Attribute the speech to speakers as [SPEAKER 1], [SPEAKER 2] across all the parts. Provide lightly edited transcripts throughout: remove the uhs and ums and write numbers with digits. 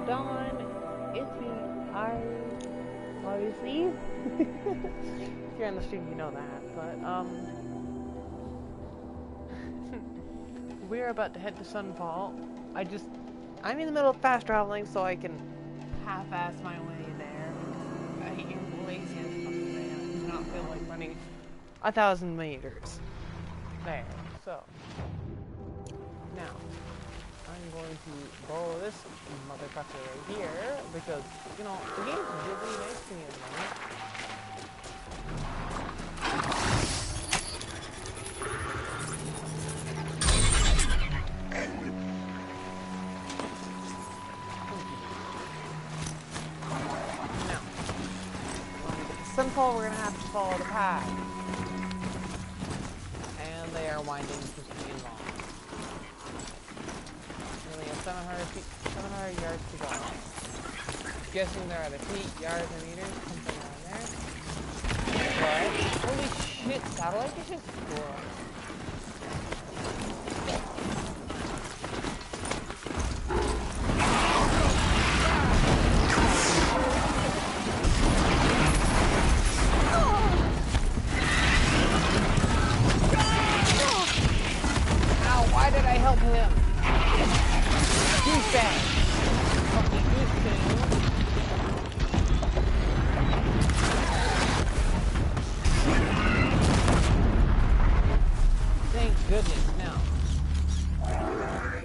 [SPEAKER 1] Dawn, it's me. I obviously, if you're on the stream, you know that. But we're about to head to Sunfall. I'm in the middle of fast traveling, so I can half-ass my way there. I am lazy as fuck today, and I do not feel like running 1,000 meters there. So now I'm going to borrow this motherfucker right here because, you know, the game's really nice to me at the moment. Now, when we get to Sunfall, we're going to have to follow the path. And they are winding twisty and long. We have 700 yards to go. Guessing they're either feet, yards, or meters, something around there. But, holy shit, satellite dishes? Cool. Ow, why did I help him? Douchebag! Fucking douchebag. Thank goodness, now. Sorry,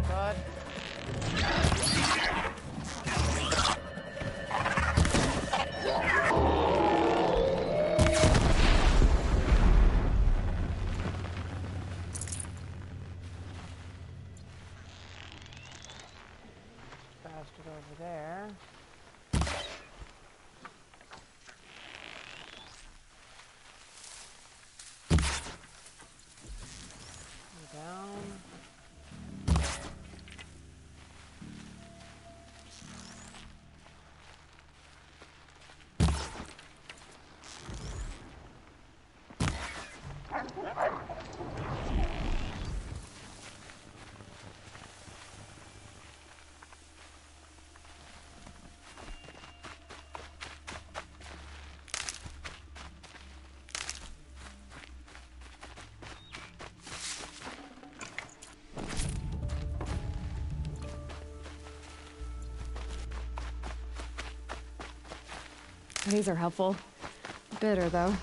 [SPEAKER 1] bud. Bastard over there. Down.
[SPEAKER 2] These are helpful. Bitter, though.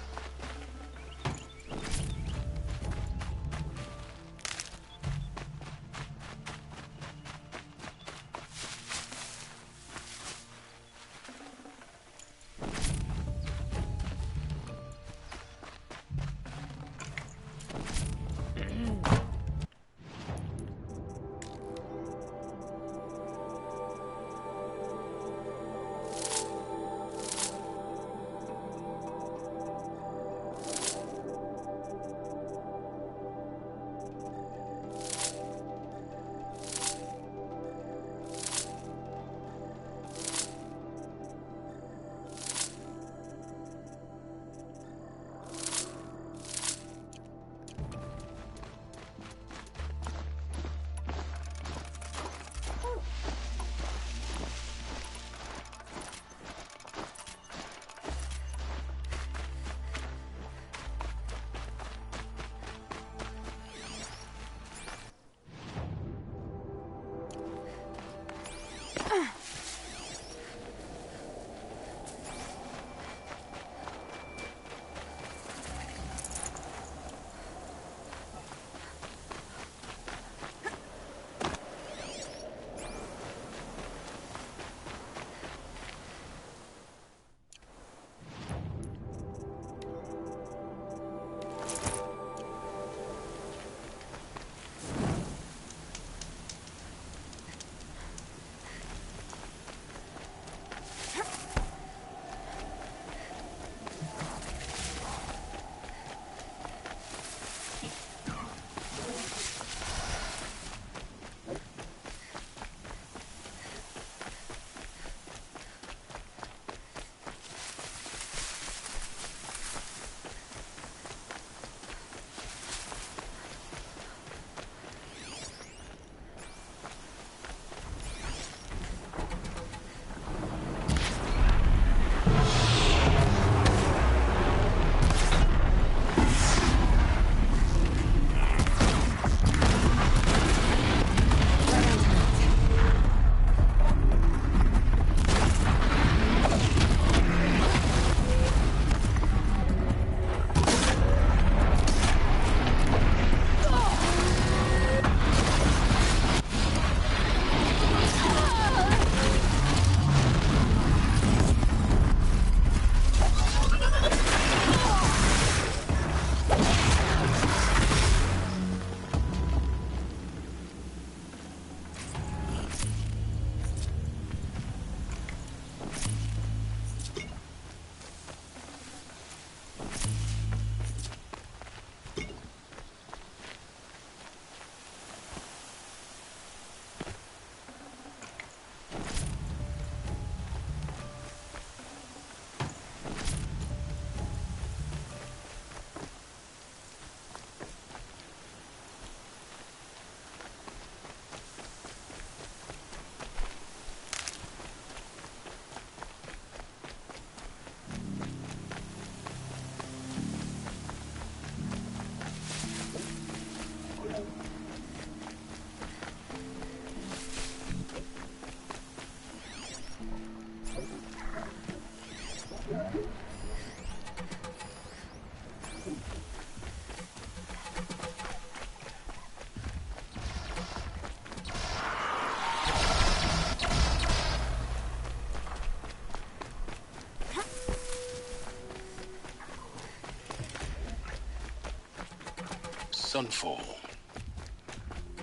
[SPEAKER 3] Sunfall.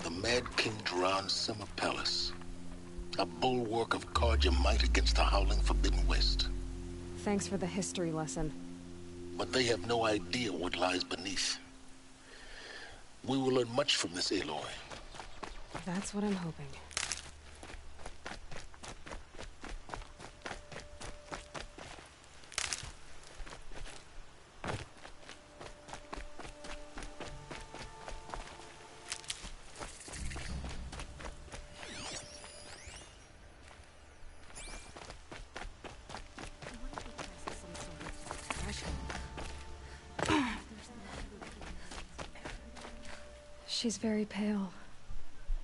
[SPEAKER 3] The Mad King Duran's summer palace. A bulwark of Karja might against the howling Forbidden West.
[SPEAKER 2] Thanks for the history lesson.
[SPEAKER 3] But they have no idea what lies beneath. We will learn much from this Aloy.
[SPEAKER 2] That's what I'm hoping. She's very pale.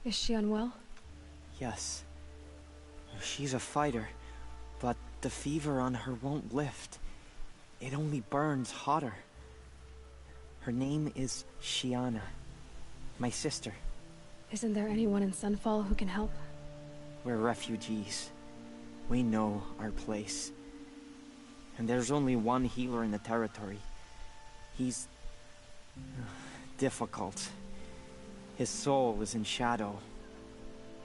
[SPEAKER 2] Is she unwell?
[SPEAKER 4] Yes. She's a fighter, but the fever on her won't lift. It only burns hotter. Her name is Shiana, my sister.
[SPEAKER 2] Isn't there anyone in Sunfall who can help?
[SPEAKER 4] We're refugees. We know our place. And there's only one healer in the territory. He's difficult. His soul is in shadow.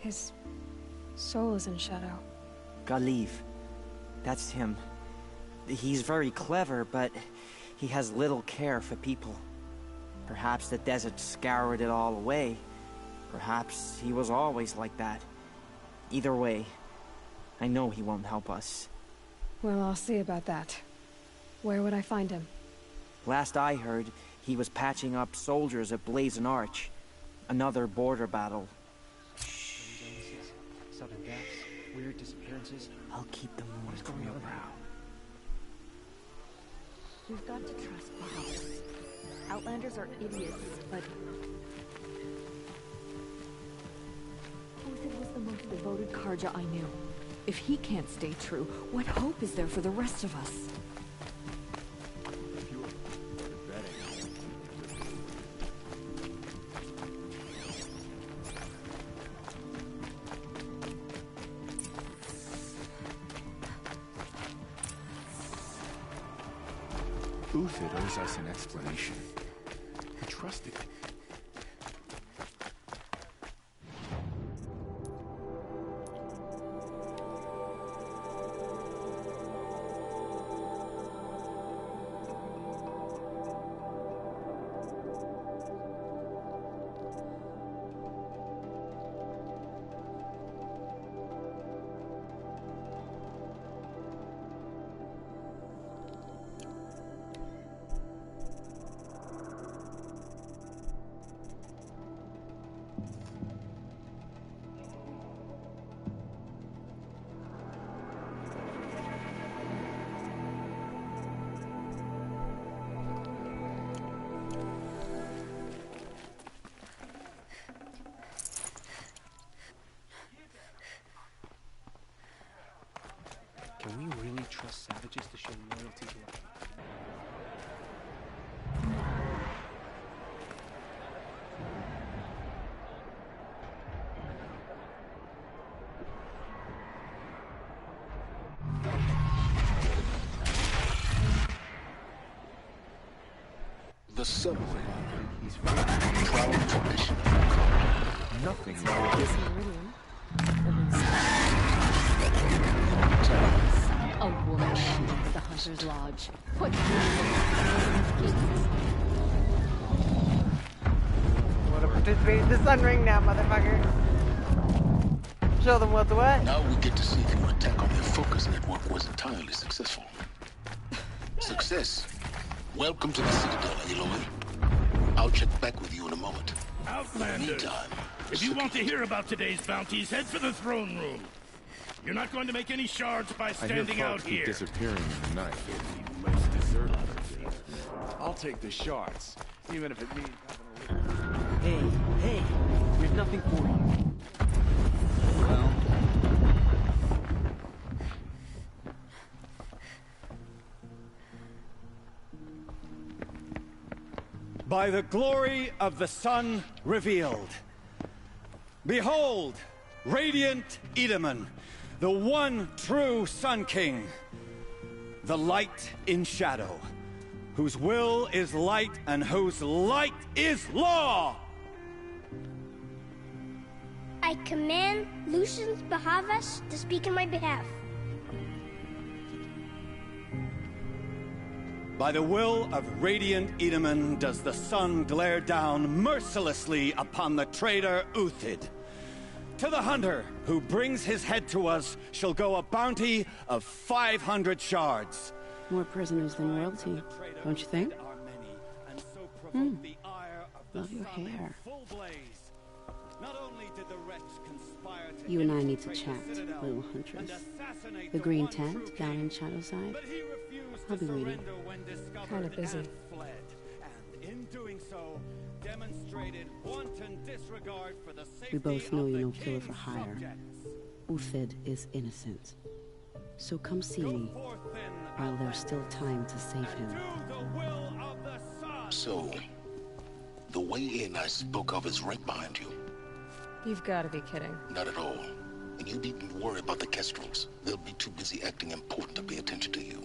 [SPEAKER 2] His soul is in shadow.
[SPEAKER 4] Galiv. That's him. He's very clever, but he has little care for people. Perhaps the desert scoured it all away. Perhaps he was always like that. Either way, I know he won't help us.
[SPEAKER 2] Well, I'll see about that. Where would I find him?
[SPEAKER 4] Last I heard, he was patching up soldiers at Blazing Arch. Another border battle. Shh. Sudden deaths, weird disappearances. I'll keep them warm from your brow.
[SPEAKER 5] We've got to trust Bahamut. Outlanders are idiots, but... Uthed was the most devoted Karja I knew. If he can't stay true, what hope is there for the rest of us?
[SPEAKER 6] Uthed owes us an explanation. We trusted it. Can we really trust savages to show loyalty to us?
[SPEAKER 3] The subway. He's proud tradition.
[SPEAKER 6] Nothing
[SPEAKER 2] Is
[SPEAKER 6] more.
[SPEAKER 2] Meridian?
[SPEAKER 5] A woman shoots the Hunter's Lodge. Put
[SPEAKER 1] Want to participate in the Sun Ring now, motherfucker? Show them what's what.
[SPEAKER 3] Now we get to see if your attack on their focus network was entirely successful. Success. Welcome to the Citadel, Aloy. I'll check back with you in a moment. In the
[SPEAKER 7] Outlander,
[SPEAKER 3] meantime,
[SPEAKER 7] if you want to hear about today's bounties, head for the throne room. You're not going to make any shards by
[SPEAKER 6] I hear
[SPEAKER 7] standing out
[SPEAKER 6] folks keep
[SPEAKER 7] here.
[SPEAKER 6] disappearing in the night.
[SPEAKER 7] Most deserted.
[SPEAKER 8] I'll take the shards, even if it means having a
[SPEAKER 4] Hey, hey! There's nothing for you.
[SPEAKER 8] Well, by the glory of the sun revealed. Behold, radiant Edaman, the one true Sun King, the light in shadow,
[SPEAKER 9] whose will is light and whose light is law!
[SPEAKER 10] I command Lucius Bahavas to speak in my behalf.
[SPEAKER 9] By the will of Radiant Edaman does the sun glare down mercilessly upon the traitor Uthid. To the hunter who brings his head to us shall go a bounty of 500 shards.
[SPEAKER 11] More prisoners than royalty, don't you think? Love your hair. You and I need to chat, little huntress. The green tent down in Shadowside. I'll be waiting.
[SPEAKER 2] Kind of busy.
[SPEAKER 11] We both know you're no killer for hire. Uthid is innocent. So come see me, while there's still time to save him.
[SPEAKER 3] So, the way in I spoke of is right behind you.
[SPEAKER 2] You've got to be kidding.
[SPEAKER 3] Not at all. And you needn't worry about the Kestrels. They'll be too busy acting important to pay attention to you.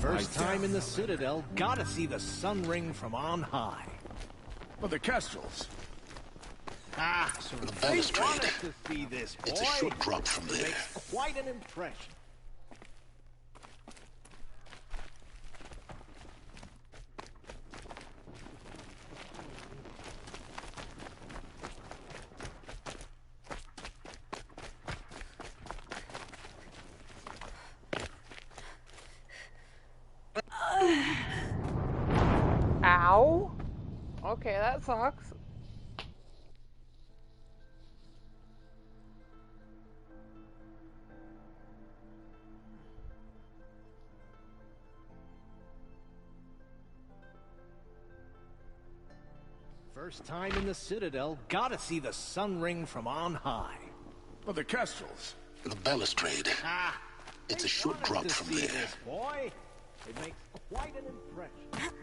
[SPEAKER 12] First time in the Citadel, gotta see the sun ring from on high.
[SPEAKER 8] But the Kestrels.
[SPEAKER 12] Ah, so
[SPEAKER 3] The
[SPEAKER 12] they
[SPEAKER 3] balustrade.
[SPEAKER 12] want us to see this, boy.
[SPEAKER 3] It's a short drop from
[SPEAKER 12] It
[SPEAKER 3] there.
[SPEAKER 12] makes quite an impression.
[SPEAKER 1] Ow. Okay, that sucks.
[SPEAKER 12] First time in the Citadel, gotta see the sun ring from on high.
[SPEAKER 8] But the Kestrels.
[SPEAKER 3] The balustrade.
[SPEAKER 12] Ah,
[SPEAKER 3] It's
[SPEAKER 12] they
[SPEAKER 3] a short
[SPEAKER 12] want us
[SPEAKER 3] drop
[SPEAKER 12] to
[SPEAKER 3] from
[SPEAKER 12] see
[SPEAKER 3] there.
[SPEAKER 12] This, boy. It makes quite an impression.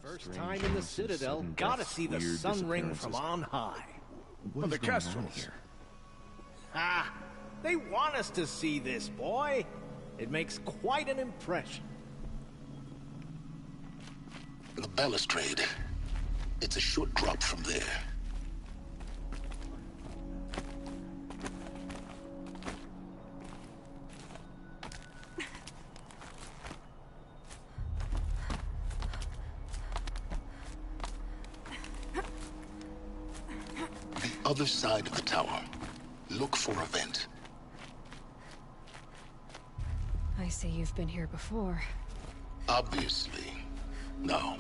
[SPEAKER 12] First time in the Citadel, gotta see the sun ring from on high.
[SPEAKER 8] But the Kestrels.
[SPEAKER 12] Ah, they want us to see this, boy. It makes quite an impression.
[SPEAKER 3] The balustrade. It's a short drop from there. The other side of the tower. Look for a vent.
[SPEAKER 2] I see you've been here before.
[SPEAKER 3] Obviously. Now,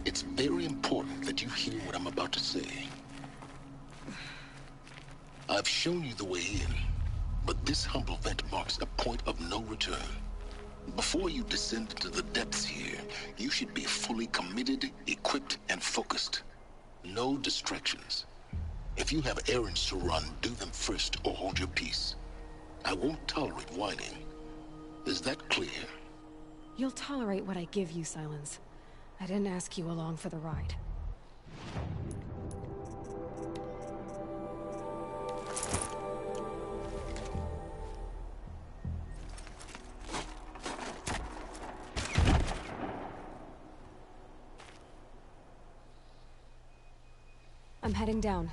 [SPEAKER 3] it's very important that you hear what I'm about to say. I've shown you the way in, but this humble vent marks a point of no return. Before you descend into the depths here, you should be fully committed, equipped, and focused. No distractions. If you have errands to run, do them first or hold your peace. I won't tolerate whining. Is that clear?
[SPEAKER 2] You'll tolerate what I give you, Silence. I didn't ask you along for the ride. I'm heading down.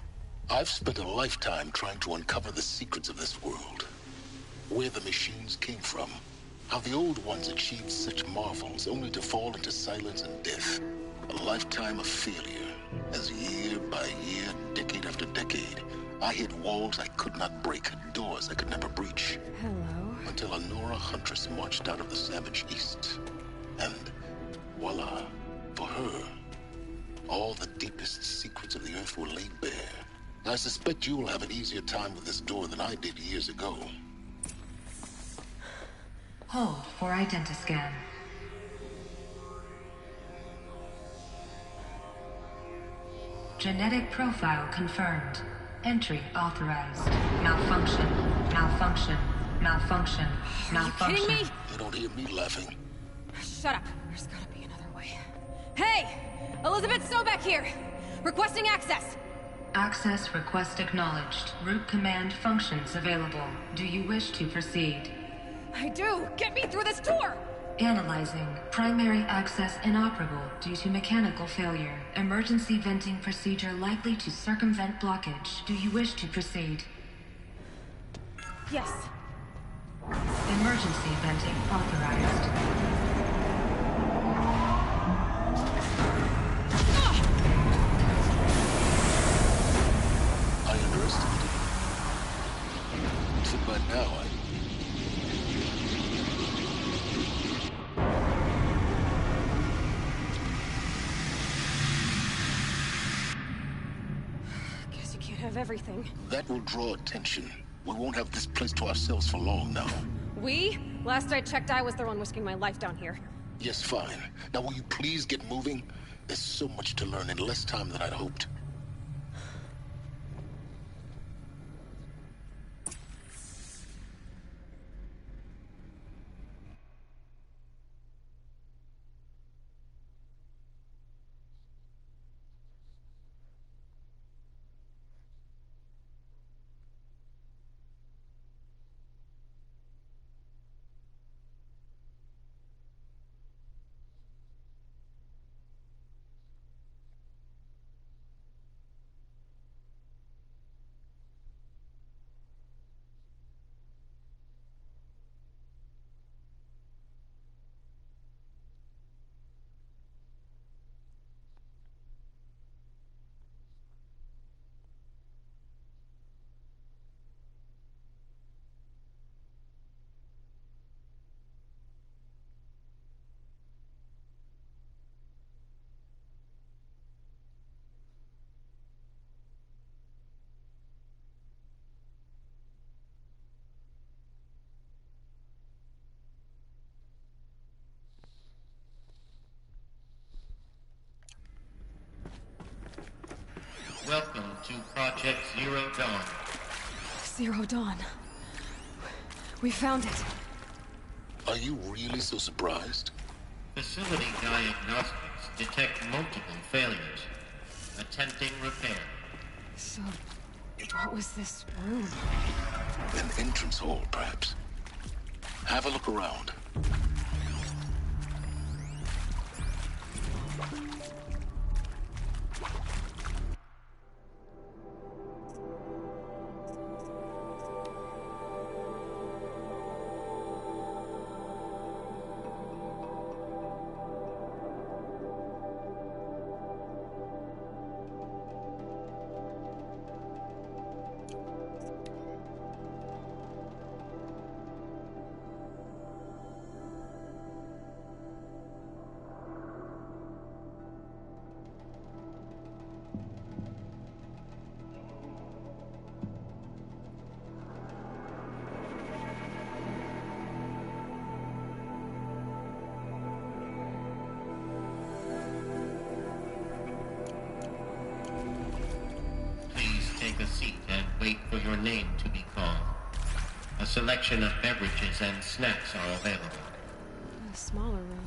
[SPEAKER 3] I've spent a lifetime trying to uncover the secrets of this world. Where the machines came from. How the old ones achieved such marvels only to fall into silence and death. A lifetime of failure. As year by year, decade after decade, I hit walls I could not break, doors I could never breach.
[SPEAKER 2] Hello.
[SPEAKER 3] Until a Nora huntress marched out of the savage east. And voila, for her, all the deepest secrets of the earth were laid bare. I suspect you'll have an easier time with this door than I did years ago.
[SPEAKER 13] Hold for identiscan. Genetic profile confirmed. Entry authorized. Malfunction. Malfunction. Malfunction. Malfunction.
[SPEAKER 2] Are you kidding me?
[SPEAKER 3] You don't hear me laughing.
[SPEAKER 2] Shut up. There's gotta be another way. Hey! Elizabeth Sobek here! Requesting access!
[SPEAKER 13] Access request acknowledged. Root command functions available. Do you wish to proceed?
[SPEAKER 2] I do! Get me through this tour!
[SPEAKER 13] Analyzing. Primary access inoperable due to mechanical failure. Emergency venting procedure likely to circumvent blockage. Do you wish to proceed?
[SPEAKER 2] Yes.
[SPEAKER 13] Emergency venting authorized.
[SPEAKER 3] I underestimated it. So by now,
[SPEAKER 2] Guess you can't have everything.
[SPEAKER 3] that will draw attention. We won't have this place to ourselves for long now.
[SPEAKER 2] We? Last I checked, I was the one risking my life down here.
[SPEAKER 3] Yes, fine. Now will you please get moving? There's so much to learn in less time than I'd hoped.
[SPEAKER 14] Welcome to Project Zero Dawn.
[SPEAKER 2] Zero Dawn. We found it.
[SPEAKER 3] Are you really so surprised?
[SPEAKER 14] Facility diagnostics detect multiple failures. Attempting repair.
[SPEAKER 2] So, what was this room?
[SPEAKER 3] An entrance hall, perhaps. Have a look around.
[SPEAKER 14] Take a seat and wait for your name to be called. A selection of beverages and snacks are available.
[SPEAKER 2] A smaller room.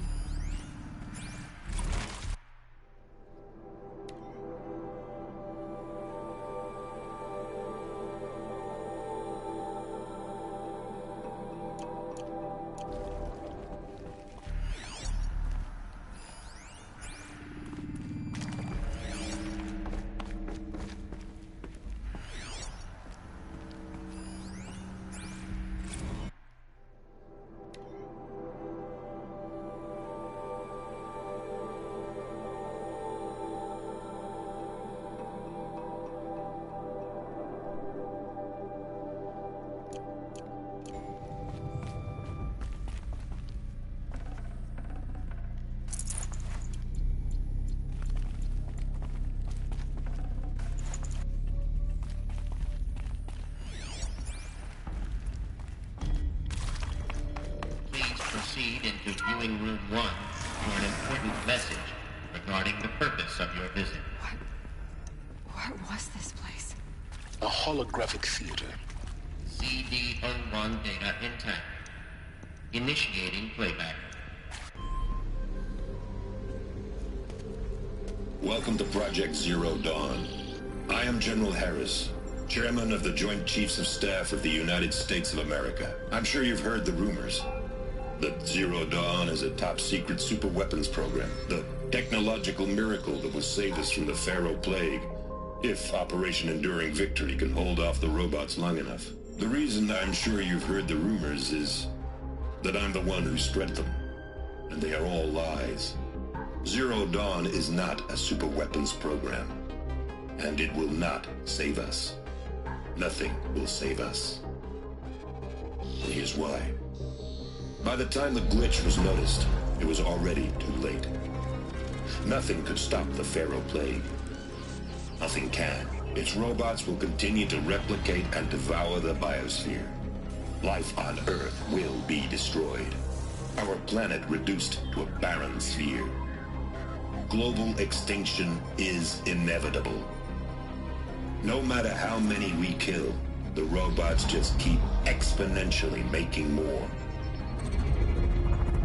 [SPEAKER 14] Proceed into viewing room 1 for an important message regarding the purpose of your visit.
[SPEAKER 2] What was this place?
[SPEAKER 3] A holographic theater.
[SPEAKER 14] CD01 data intact. Initiating playback.
[SPEAKER 3] Welcome to Project Zero Dawn. I am General Harris, Chairman of the Joint Chiefs of Staff of the United States of America. I'm sure you've heard the rumors that Zero Dawn is a top-secret super-weapons program, the technological miracle that will save us from the Pharaoh Plague, if Operation Enduring Victory can hold off the robots long enough. The reason I'm sure you've heard the rumors is that I'm the one who spread them, and they are all lies. Zero Dawn is not a super-weapons program, and it will not save us. Nothing will save us. And here's why. By the time the glitch was noticed, it was already too late. Nothing could stop the Pharaoh Plague. Nothing can. Its robots will continue to replicate and devour the biosphere. Life on Earth will be destroyed. Our planet reduced to a barren sphere. Global extinction is inevitable. No matter how many we kill, the robots just keep exponentially making more.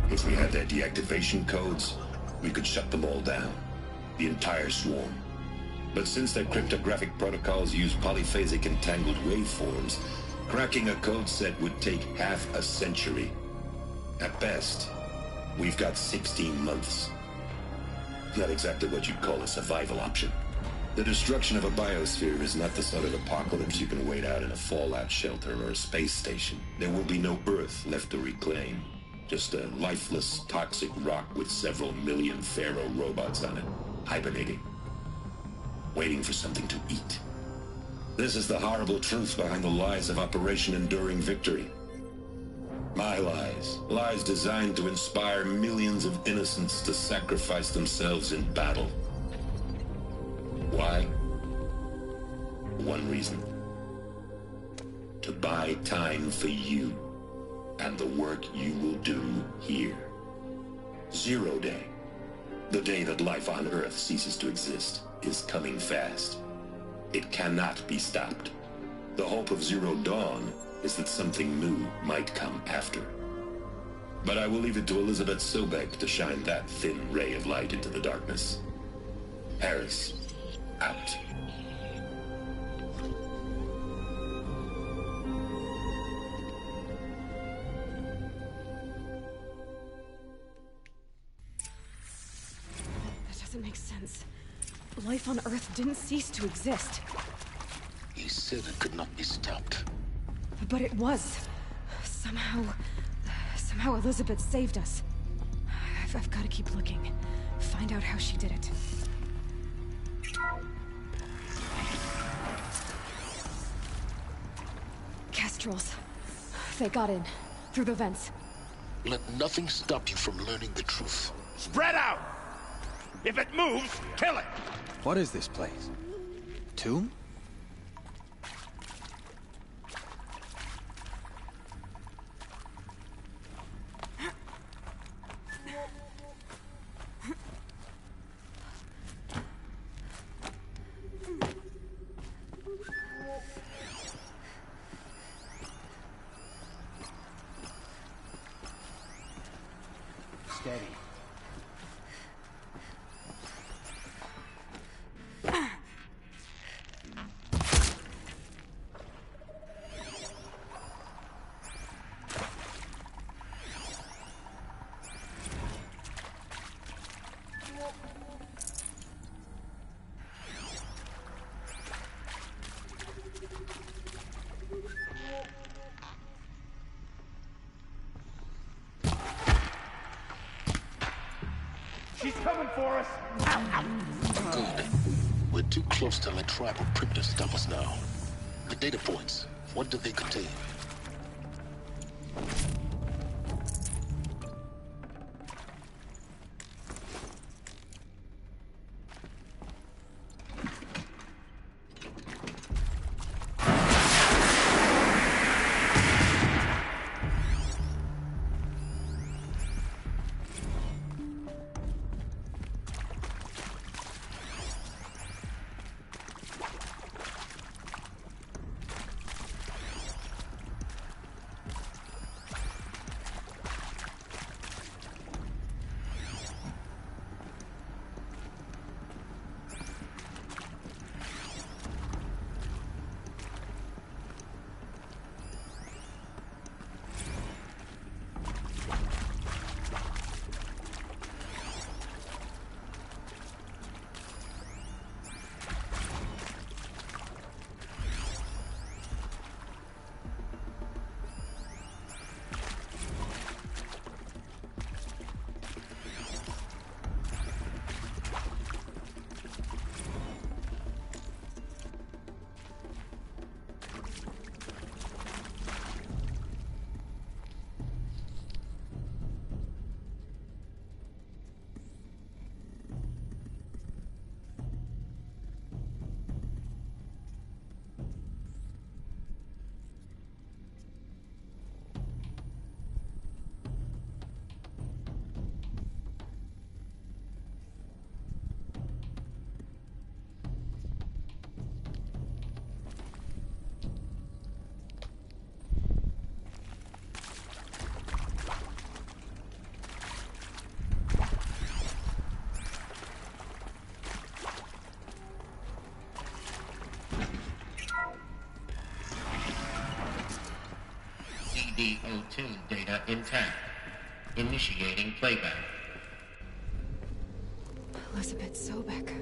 [SPEAKER 3] If we had their deactivation codes, we could shut them all down. The entire swarm. But since their cryptographic protocols use polyphasic entangled waveforms, cracking a code set would take half a century. At best, we've got 16 months. Not exactly what you'd call a survival option. The destruction of a biosphere is not the sort of apocalypse you can wait out in a fallout shelter or a space station. There will be no Earth left to reclaim. Just a lifeless, toxic rock with several million Pharaoh robots on it, hibernating. Waiting for something to eat. This is the horrible truth behind the lies of Operation Enduring Victory. My lies. Lies designed to inspire millions of innocents to sacrifice themselves in battle. Why? One reason. To buy time for you and the work you will do here. Zero Day. The day that life on Earth ceases to exist is coming fast. It cannot be stopped. The hope of Zero Dawn is that something new might come after. But I will leave it to Elizabeth Sobek to shine that thin ray of light into the darkness. Harris, out.
[SPEAKER 2] That doesn't make sense. Life on Earth didn't cease to exist.
[SPEAKER 3] He said it could not be stopped.
[SPEAKER 2] But it was. Somehow Elizabeth saved us. I've got to keep looking. Find out how she did it. Kestrels. They got in. Through the vents.
[SPEAKER 3] Let nothing stop you from learning the truth.
[SPEAKER 7] Spread out! If it moves, kill it!
[SPEAKER 6] What is this place? Tomb? Steady.
[SPEAKER 7] She's coming for us!
[SPEAKER 3] Good. We're too close to let tribal primitives stop us now. The data points, what do they contain?
[SPEAKER 14] DO2 data intact. Initiating playback.
[SPEAKER 2] Elizabeth Sobek.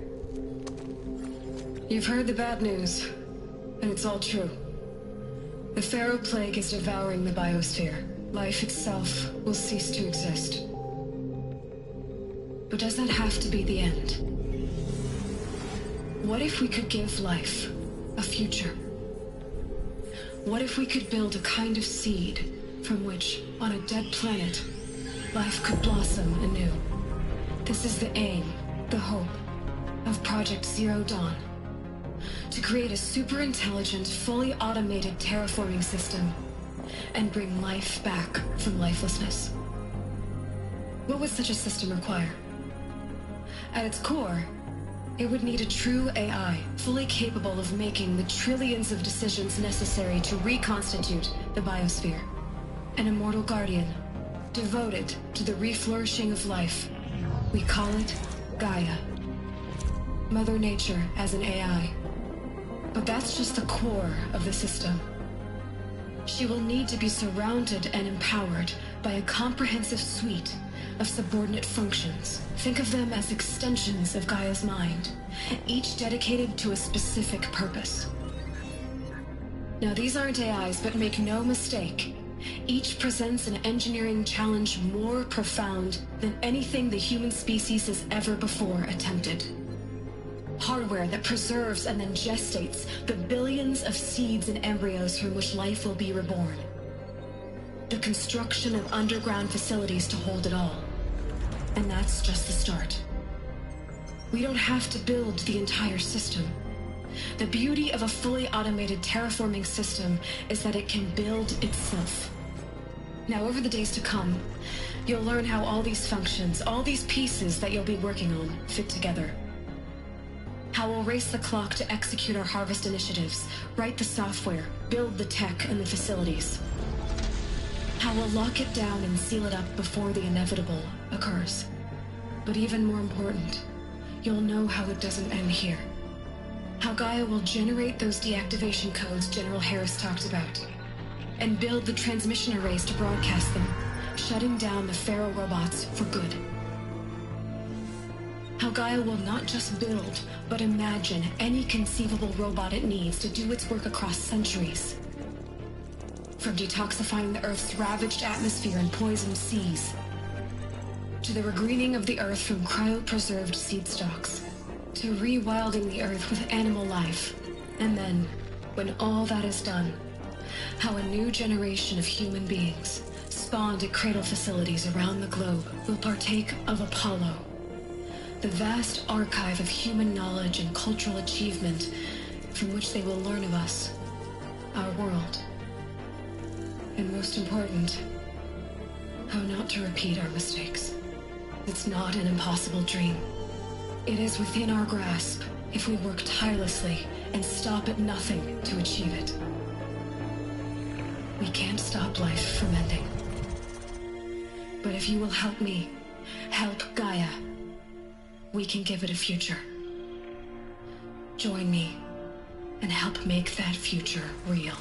[SPEAKER 15] You've heard the bad news, and it's all true. The Pharaoh Plague is devouring the biosphere. Life itself will cease to exist. But does that have to be the end? What if we could give life a future? What if we could build a kind of seed from which, on a dead planet, life could blossom anew? This is the aim, the hope, of Project Zero Dawn. To create a super-intelligent, fully automated terraforming system and bring life back from lifelessness. What would such a system require? At its core, it would need a true AI, fully capable of making the trillions of decisions necessary to reconstitute the biosphere. An immortal guardian, devoted to the reflourishing of life. We call it Gaia. Mother Nature as an AI. But that's just the core of the system. She will need to be surrounded and empowered by a comprehensive suite of subordinate functions. Think of them as extensions of Gaia's mind, each dedicated to a specific purpose. Now, these aren't AIs, but make no mistake, each presents an engineering challenge more profound than anything the human species has ever before attempted. Hardware that preserves and then gestates the billions of seeds and embryos from which life will be reborn. The construction of underground facilities to hold it all. And that's just the start. We don't have to build the entire system. The beauty of a fully automated terraforming system is that it can build itself. Now, over the days to come, you'll learn how all these functions, all these pieces that you'll be working on, fit together. How we'll race the clock to execute our harvest initiatives, write the software, build the tech and the facilities. How we'll lock it down and seal it up before the inevitable occurs. But even more important, you'll know how it doesn't end here. How Gaia will generate those deactivation codes General Harris talked about, and build the transmission arrays to broadcast them, shutting down the Pharaoh robots for good. How Gaia will not just build, but imagine any conceivable robot it needs to do its work across centuries. From detoxifying the Earth's ravaged atmosphere and poisoned seas, to the regreening of the Earth from cryopreserved seed stalks, to rewilding the Earth with animal life. And then, when all that is done, how a new generation of human beings, spawned at cradle facilities around the globe, will partake of Apollo, the vast archive of human knowledge and cultural achievement from which they will learn of us, our world. And most important, how not to repeat our mistakes. It's not an impossible dream. It is within our grasp if we work tirelessly and stop at nothing to achieve it. We can't stop life from ending. But if you will help me, help Gaia, we can give it a future. Join me and help make that future real.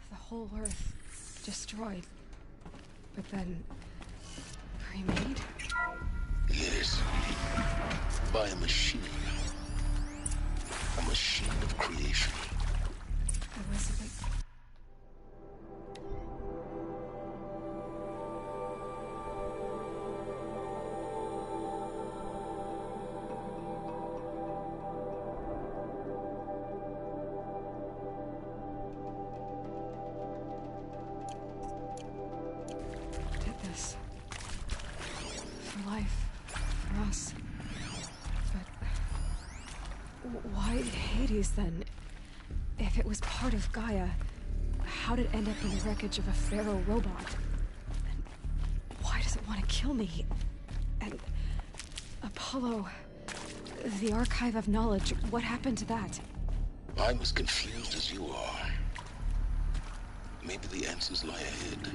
[SPEAKER 2] The whole Earth destroyed, but then remade?
[SPEAKER 3] Yes. By a machine. A machine of creation.
[SPEAKER 2] Elizabeth. Did this. For life. For us. But why Hades then? If it was part of Gaia, how did it end up in the wreckage of a Pharaoh robot? And why does it want to kill me? And Apollo, the archive of knowledge, what happened to that?
[SPEAKER 3] I'm as confused as you are. Maybe the answers lie ahead.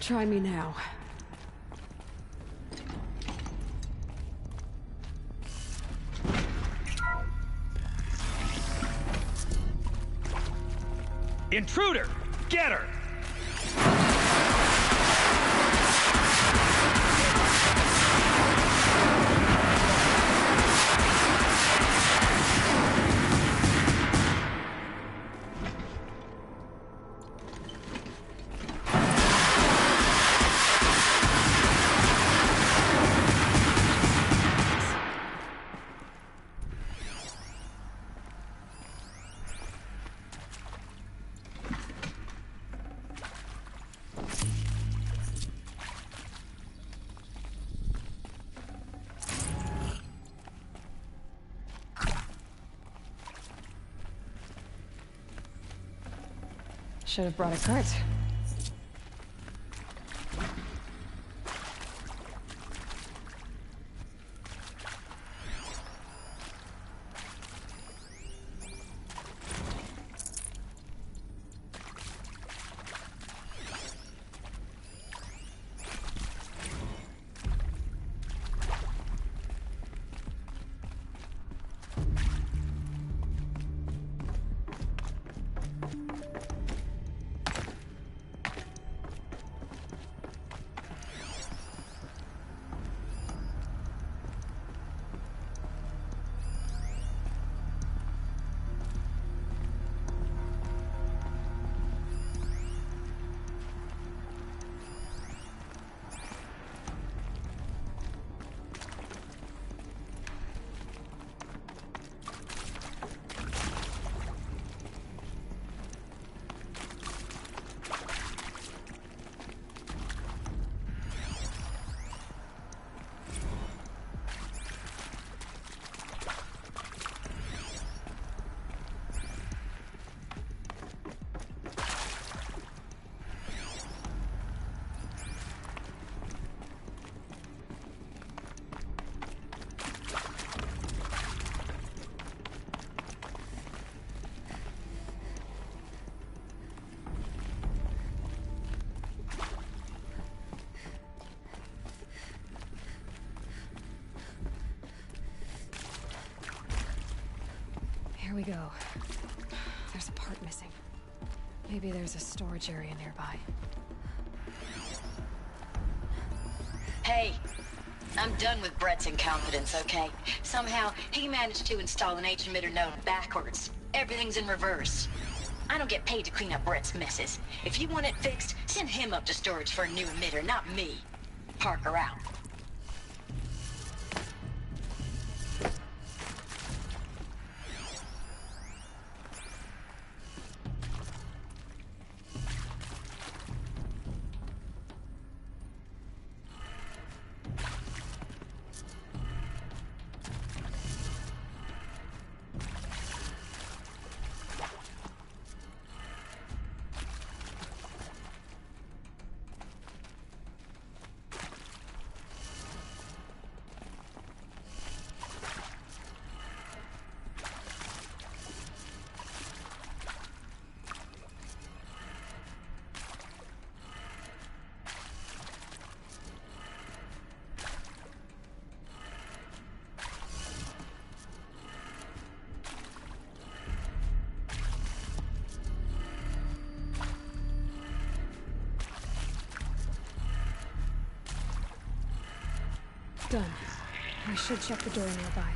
[SPEAKER 2] Try me now.
[SPEAKER 16] Intruder! Get her!
[SPEAKER 2] Should have brought a cart. Here we go. There's a part missing. Maybe there's a storage area nearby.
[SPEAKER 17] Hey, I'm done with Brett's incompetence, okay? Somehow, he managed to install an H-emitter node backwards. Everything's in reverse. I don't get paid to clean up Brett's messes. If you want it fixed, send him up to storage for a new emitter, not me. Parker out.
[SPEAKER 2] Done. I should check the door nearby.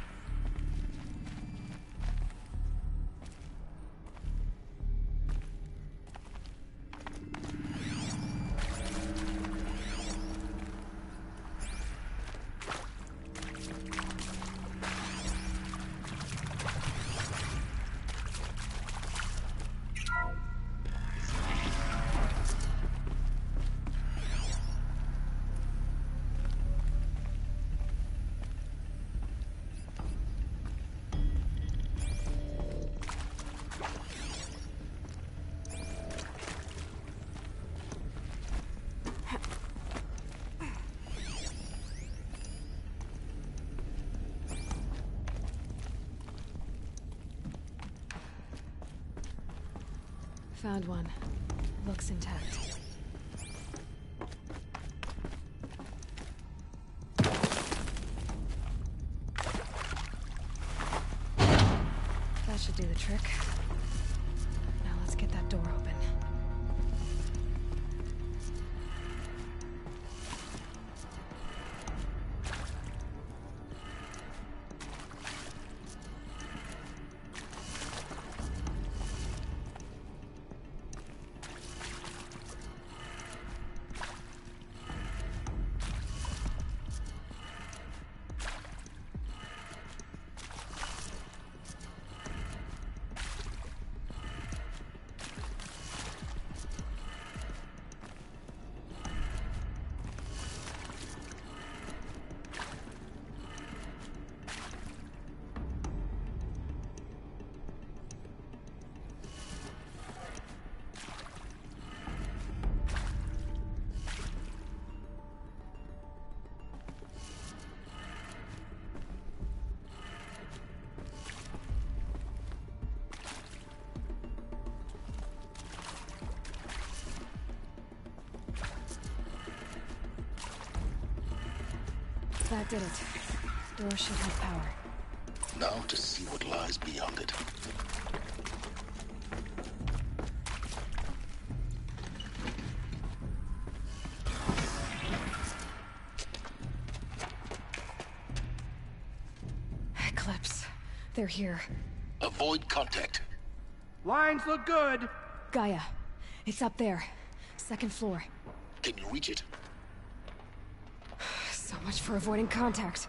[SPEAKER 2] Found one. Looks intact. trick. Now let's get that door open. That did it. Door should have power.
[SPEAKER 3] Now to see what lies beyond it.
[SPEAKER 2] Eclipse. They're here.
[SPEAKER 3] Avoid contact.
[SPEAKER 16] Lines look good.
[SPEAKER 2] Gaia. It's up there. Second floor.
[SPEAKER 3] Can you reach it?
[SPEAKER 2] So much for avoiding contact.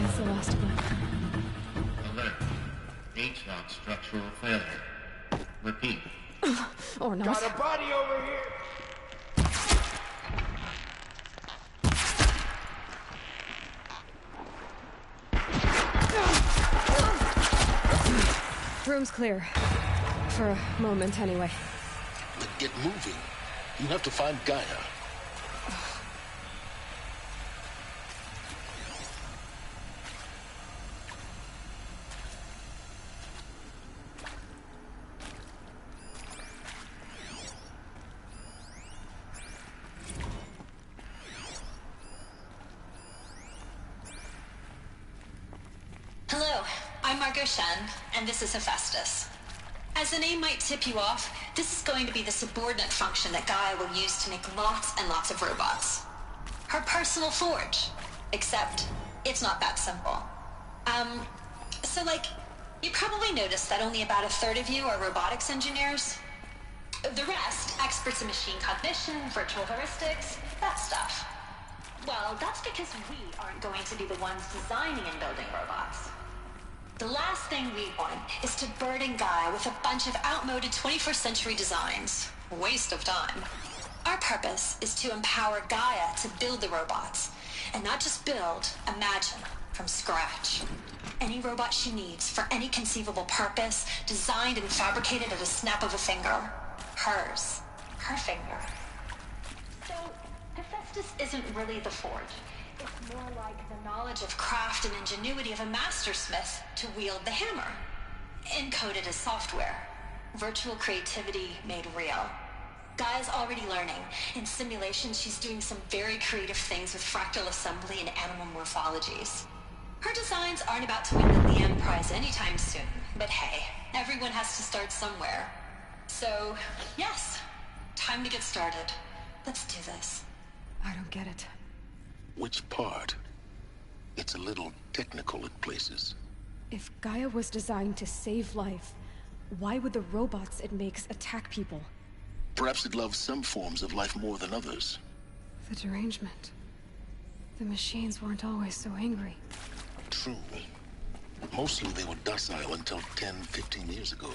[SPEAKER 2] That's the last of them.
[SPEAKER 14] Alert. H-lock structural failure. Repeat.
[SPEAKER 2] Or not.
[SPEAKER 16] Got a body over here.
[SPEAKER 2] Room's clear. For a moment, anyway.
[SPEAKER 3] But get moving. You have to find Gaia.
[SPEAKER 17] Hello, I'm Margot Shen, and this is Hephaestus. As the name might tip you off, this is going to be the subordinate function that Gaia will use to make lots and lots of robots. Her personal forge. Except, it's not that simple. You probably noticed that only about a third of you are robotics engineers. The rest, experts in machine cognition, virtual heuristics, that stuff. Well, that's because we aren't going to be the ones designing and building robots. The last thing we want is to burden Gaia with a bunch of outmoded 21st century designs. Waste of time. Our purpose is to empower Gaia to build the robots. And not just build, imagine, from scratch. Any robot she needs for any conceivable purpose, designed and fabricated at a snap of a finger. Hers. Her finger. So, Hephaestus isn't really the forge. It's more like the knowledge of craft and ingenuity of a mastersmith to wield the hammer. Encoded as software. Virtual creativity made real. Gaia's already learning. In simulation, she's doing some very creative things with fractal assembly and animal morphologies. Her designs aren't about to win the Liam Prize anytime soon, but hey, everyone has to start somewhere. So, yes, time to get started. Let's do this.
[SPEAKER 2] I don't get it.
[SPEAKER 3] Which part? It's a little technical at places.
[SPEAKER 2] If Gaia was designed to save life, why would the robots it makes attack people?
[SPEAKER 3] Perhaps it loves some forms of life more than others.
[SPEAKER 2] The derangement. The machines weren't always so angry.
[SPEAKER 3] True. Mostly they were docile until 10, 15 years ago.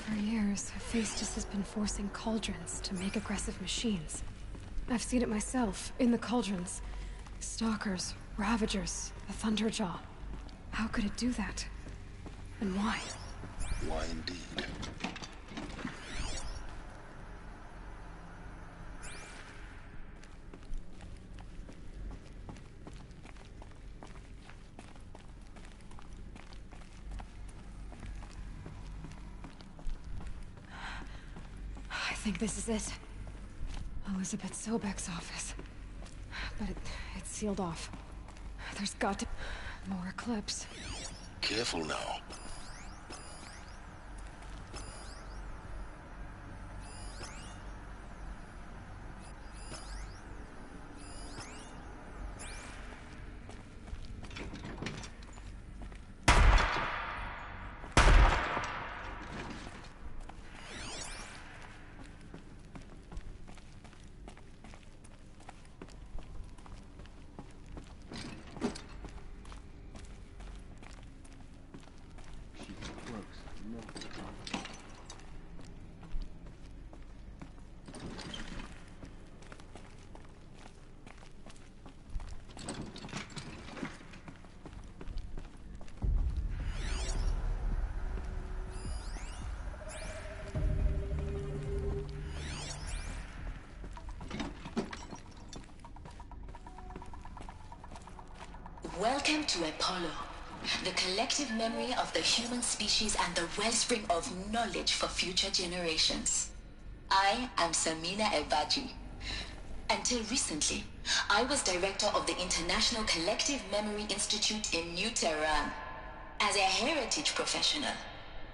[SPEAKER 2] For years, Hephaestus has been forcing cauldrons to make aggressive machines. I've seen it myself, in the cauldrons. Stalkers, Ravagers, the Thunderjaw. How could it do that? And why?
[SPEAKER 3] Why indeed?
[SPEAKER 2] I think this is it. Elizabeth Sobek's office. But it's sealed off. There's got to... more Eclipse.
[SPEAKER 3] Careful now.
[SPEAKER 17] Welcome to Apollo, the collective memory of the human species and the wellspring of knowledge for future generations. I am Samina Ebaji. Until recently, I was director of the International Collective Memory Institute in New Tehran. As a heritage professional,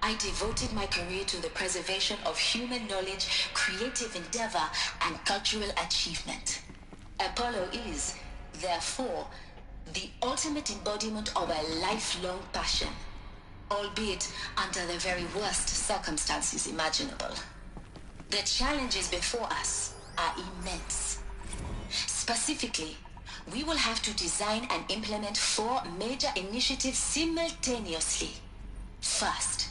[SPEAKER 17] I devoted my career to the preservation of human knowledge, creative endeavor, and cultural achievement. Apollo is, therefore, the ultimate embodiment of a lifelong passion, albeit under the very worst circumstances imaginable. The challenges before us are immense. Specifically, we will have to design and implement 4 major initiatives simultaneously. First,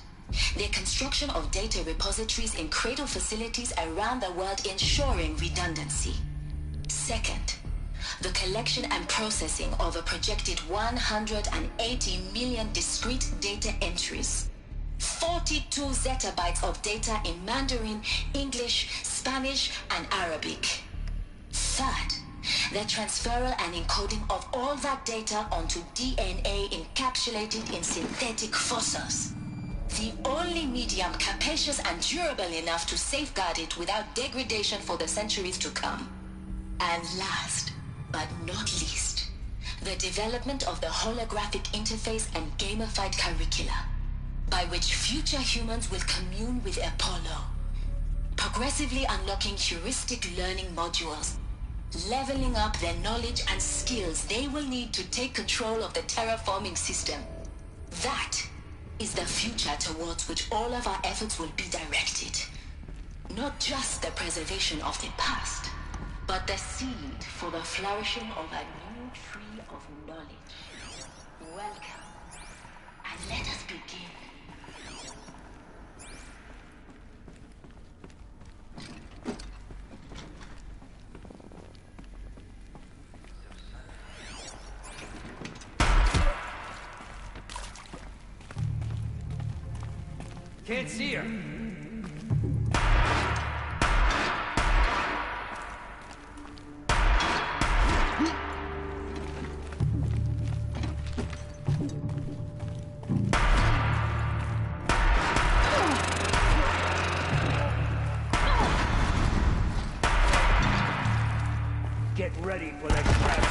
[SPEAKER 17] the construction of data repositories in cradle facilities around the world, ensuring redundancy. Second, the collection and processing of a projected 180 million discrete data entries. 42 zettabytes of data in Mandarin, English, Spanish, and Arabic. Third, the transferal and encoding of all that data onto DNA encapsulated in synthetic fossils. The only medium capacious and durable enough to safeguard it without degradation for the centuries to come. And last, but not least, the development of the holographic interface and gamified curricula, by which future humans will commune with Apollo, progressively unlocking heuristic learning modules, leveling up their knowledge and skills they will need to take control of the terraforming system. That is the future towards which all of our efforts will be directed. Not just the preservation of the past, but the seed for the flourishing of a new tree of knowledge. Welcome, and let us begin.
[SPEAKER 18] Can't see her.
[SPEAKER 16] Get ready for the trap.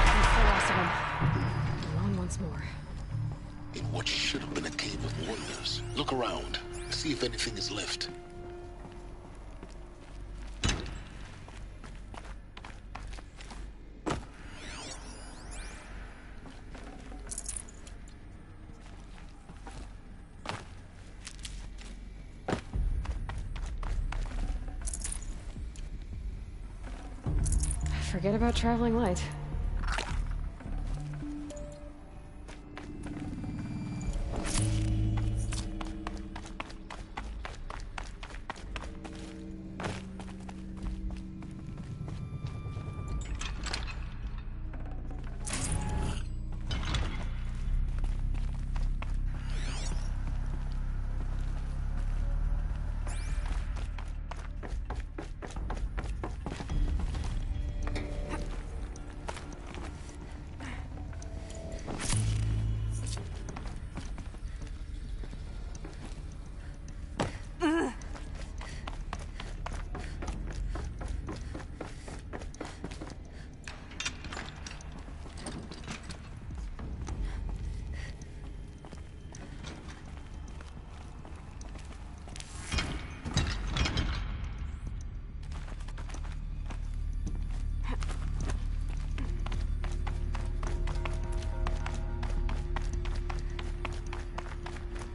[SPEAKER 2] That's the last of them. Alone once more.
[SPEAKER 3] In what should have been a cave of wonders. Look around. See if anything is left.
[SPEAKER 2] Forget about traveling light.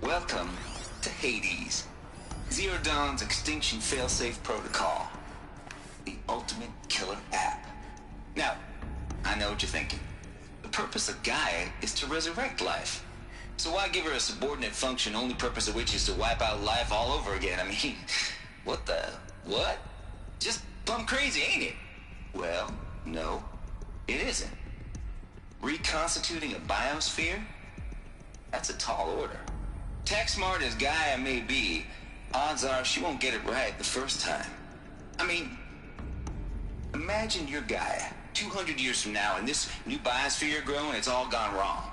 [SPEAKER 18] Welcome to Hades, Zero Dawn's extinction failsafe protocol, the ultimate killer app. Now, I know what you're thinking. The purpose of Gaia is to resurrect life. So why give her a subordinate function, only purpose of which is to wipe out life all over again? I mean, what? Just plumb crazy, ain't it? Well, no, it isn't. Reconstituting a biosphere? That's a tall order. Tech smart as Gaia may be, odds are she won't get it right the first time. I mean, imagine you're Gaia, 200 years from now, and this new biosphere you're growing, it's all gone wrong.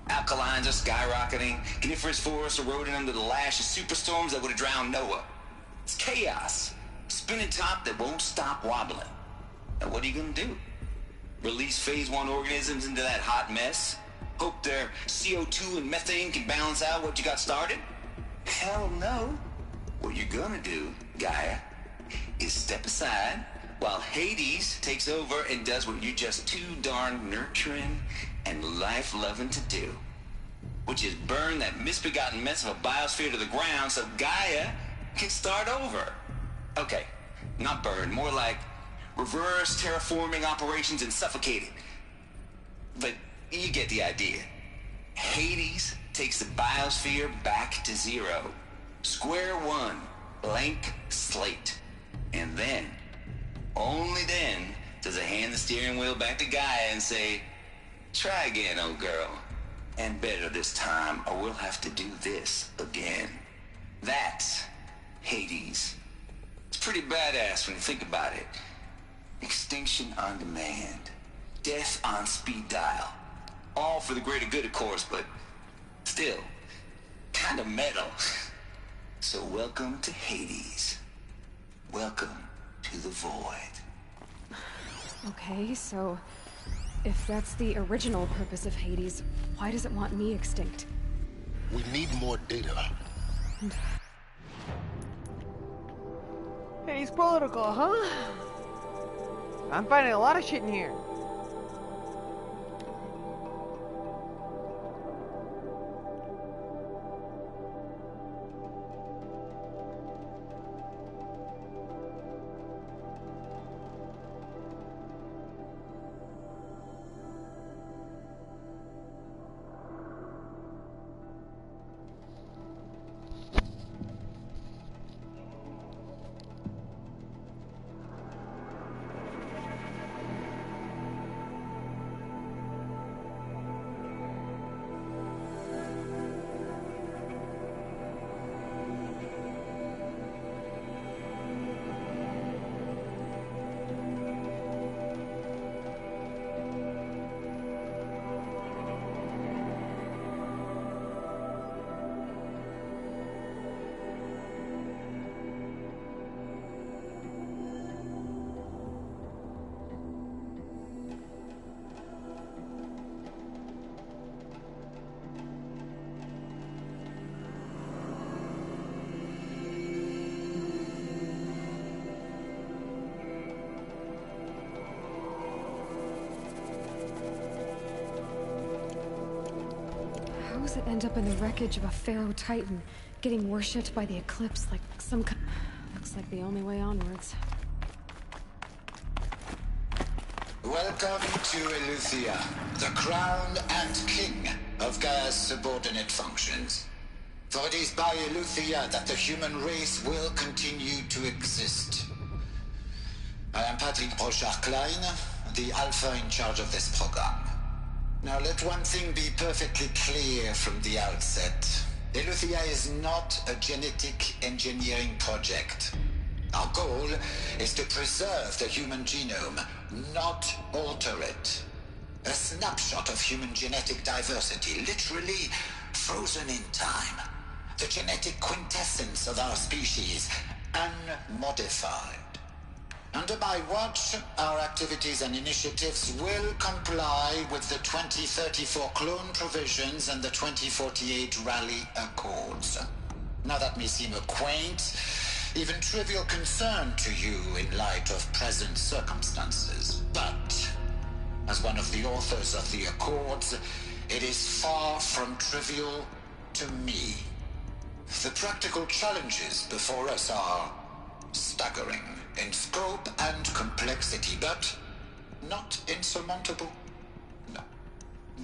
[SPEAKER 18] Alkalines are skyrocketing, coniferous forests eroding under the lash of superstorms that would have drowned Noah. It's chaos, spinning top that won't stop wobbling. And what are you gonna do? Release phase 1 organisms into that hot mess? Hope their CO2 and methane can balance out what you got started? Hell no. What you're gonna do, Gaia, is step aside while Hades takes over and does what you're just too darn nurturing and life-loving to do, which is burn that misbegotten mess of a biosphere to the ground so Gaia can start over. Okay, not burn, more like reverse terraforming operations and suffocate it. But you get the idea. Hades takes the biosphere back to zero. Square one, blank slate. And then, only then, does it hand the steering wheel back to Gaia and say, try again, old girl. And better this time, or we'll have to do this again. That's Hades. It's pretty badass when you think about it. Extinction on demand. Death on speed dial. All for the greater good, of course, but still, kind of metal. So welcome to Hades. Welcome to the void.
[SPEAKER 2] Okay, so if that's the original purpose of Hades, why does it want me extinct?
[SPEAKER 3] We need more data.
[SPEAKER 1] Hades protocol, huh? I'm finding a lot of shit in here.
[SPEAKER 2] How does it end up in the wreckage of a Pharaoh Titan, getting worshipped by the Eclipse like some kind... Looks like the only way onwards.
[SPEAKER 18] Welcome to Eleuthia, the crown and king of Gaia's subordinate functions. For it is by Eleuthia that the human race will continue to exist. I am Patrick Brochard-Klein, the Alpha in charge of this program. Now let one thing be perfectly clear from the outset. Eleuthia is not a genetic engineering project. Our goal is to preserve the human genome, not alter it. A snapshot of human genetic diversity, literally frozen in time. The genetic quintessence of our species, unmodified. Under my watch, our activities and initiatives will comply with the 2034 clone provisions and the 2048 Rally Accords. Now that may seem a quaint, even trivial concern to you in light of present circumstances, but as one of the authors of the Accords, it is far from trivial to me. The practical challenges before us are staggering in scope and complexity, but not insurmountable. No.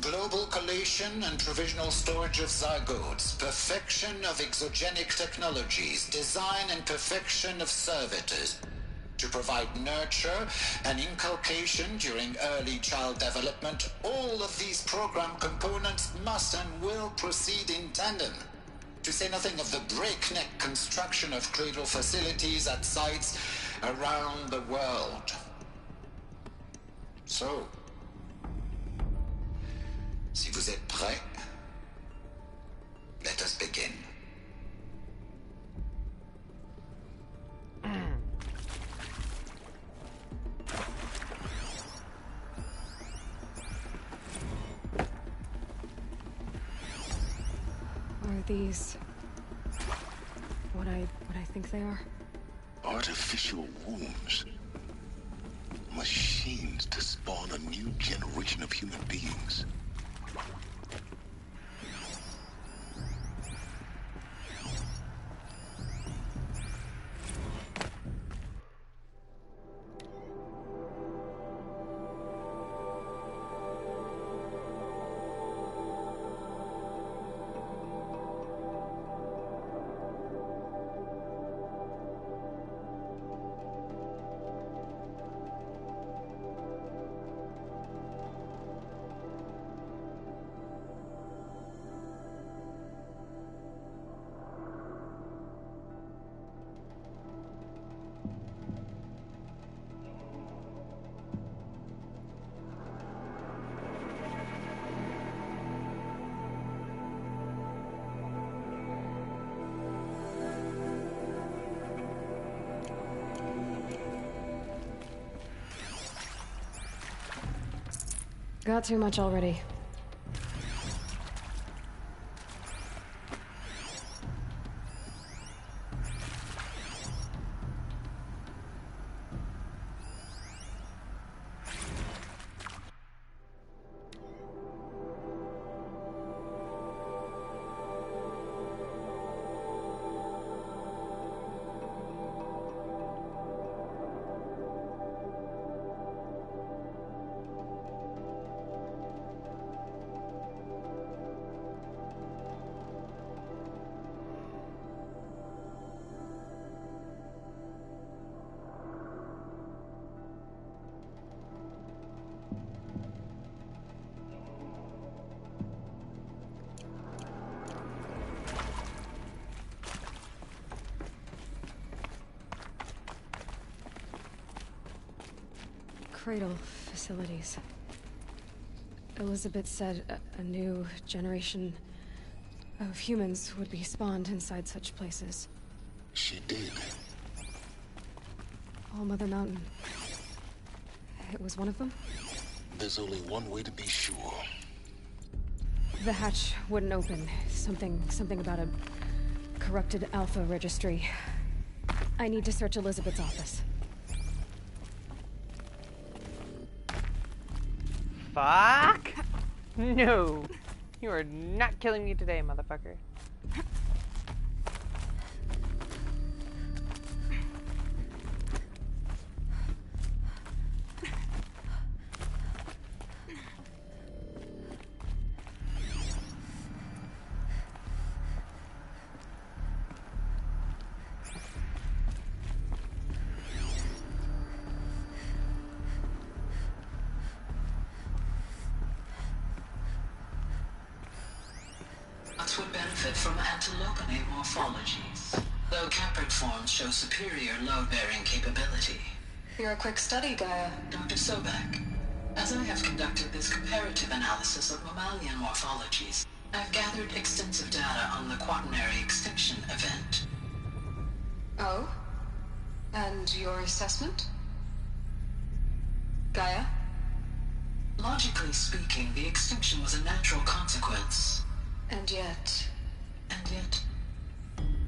[SPEAKER 18] Global collation and provisional storage of zygotes, perfection of exogenic technologies, design and perfection of servitors to provide nurture and inculcation during early child development. All of these program components must and will proceed in tandem. To say nothing of the breakneck construction of cradle facilities at sites around the world. So, si vous êtes prêts, let us begin.
[SPEAKER 2] Are these... what I think they are?
[SPEAKER 3] Artificial wombs. Machines to spawn a new generation of human beings.
[SPEAKER 2] Got too much already. Cradle facilities. Elizabeth said a new generation of humans would be spawned inside such places.
[SPEAKER 3] She did.
[SPEAKER 2] All Mother Mountain. It was one of them?
[SPEAKER 3] There's only one way to be sure.
[SPEAKER 2] The hatch wouldn't open. Something about a corrupted Alpha registry. I need to search Elizabeth's office.
[SPEAKER 1] Fuck? No. You are not killing me today, motherfucker.
[SPEAKER 18] Nuts would benefit from antilopinate morphologies, though caprid forms show superior load-bearing capability.
[SPEAKER 15] You're a quick study, Gaia.
[SPEAKER 18] Dr. Sobek, as I have conducted this comparative analysis of mammalian morphologies, I've gathered extensive data on the quaternary extinction event.
[SPEAKER 15] Oh? And your assessment? Gaia?
[SPEAKER 18] Logically speaking, the extinction was a natural consequence.
[SPEAKER 15] And yet,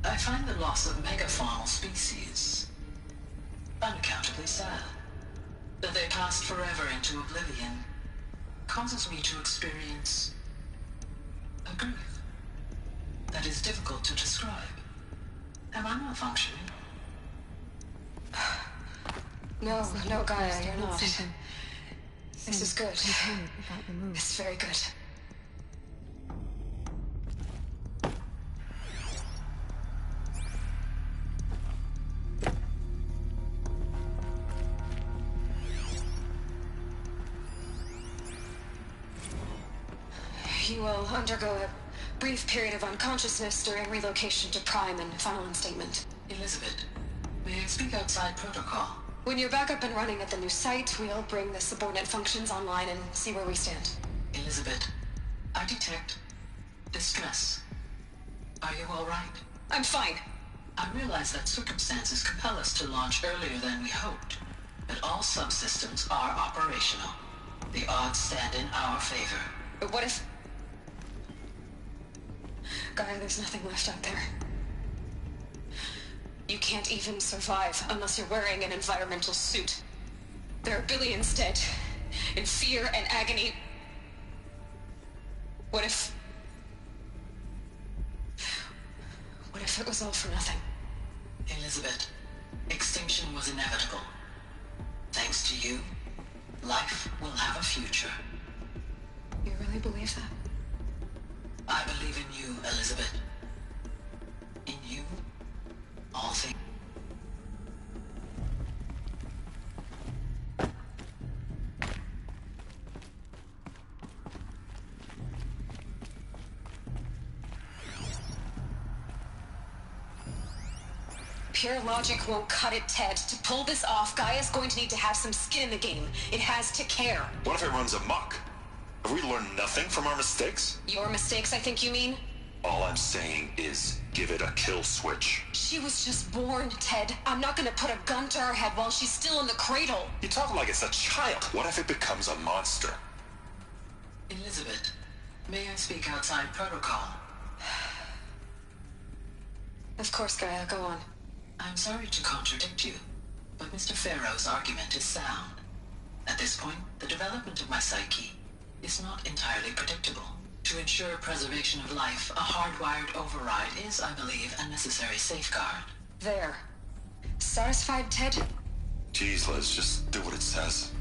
[SPEAKER 18] I find the loss of megafaunal species unaccountably sad. That they passed forever into oblivion causes me to experience a grief that is difficult to describe. Am I malfunctioning?
[SPEAKER 15] No, Gaia, you're not. This is good. It's very good. You will undergo a brief period of unconsciousness during relocation to Prime and final instatement.
[SPEAKER 18] Elizabeth, may I speak outside protocol?
[SPEAKER 15] When you're back up and running at the new site, we'll bring the subordinate functions online and see where we stand.
[SPEAKER 18] Elizabeth, I detect distress. Are you all right?
[SPEAKER 15] I'm fine.
[SPEAKER 18] I realize that circumstances compel us to launch earlier than we hoped, but all subsystems are operational. The odds stand in our favor.
[SPEAKER 15] But what if... Gaia, there's nothing left out there. You can't even survive unless you're wearing an environmental suit. There are billions dead, in fear and agony. What if it was all for nothing?
[SPEAKER 18] Elizabeth, extinction was inevitable. Thanks to you, life will have a future.
[SPEAKER 15] You really believe that?
[SPEAKER 18] I believe in you, Elizabeth. In you, all things.
[SPEAKER 15] Pure logic won't cut it, Ted. To pull this off, Gaia's going to need to have some skin in the game. It has to care.
[SPEAKER 3] What if it runs amok? Have we learned nothing from our mistakes?
[SPEAKER 15] Your mistakes, I think you mean?
[SPEAKER 3] All I'm saying is, give it a kill switch.
[SPEAKER 15] She was just born, Ted. I'm not gonna put a gun to her head while she's still in the cradle.
[SPEAKER 3] You talk like it's a child. What if it becomes a monster?
[SPEAKER 18] Elizabeth, may I speak outside protocol?
[SPEAKER 15] Of course, Gaia, go on.
[SPEAKER 18] I'm sorry to contradict you, but Mr. Farrow's argument is sound. At this point, the development of my psyche is not entirely predictable. To ensure preservation of life, a hardwired override is, I believe, a necessary safeguard.
[SPEAKER 15] There. Satisfied, Ted?
[SPEAKER 3] Jeez, Liz, just do what it says.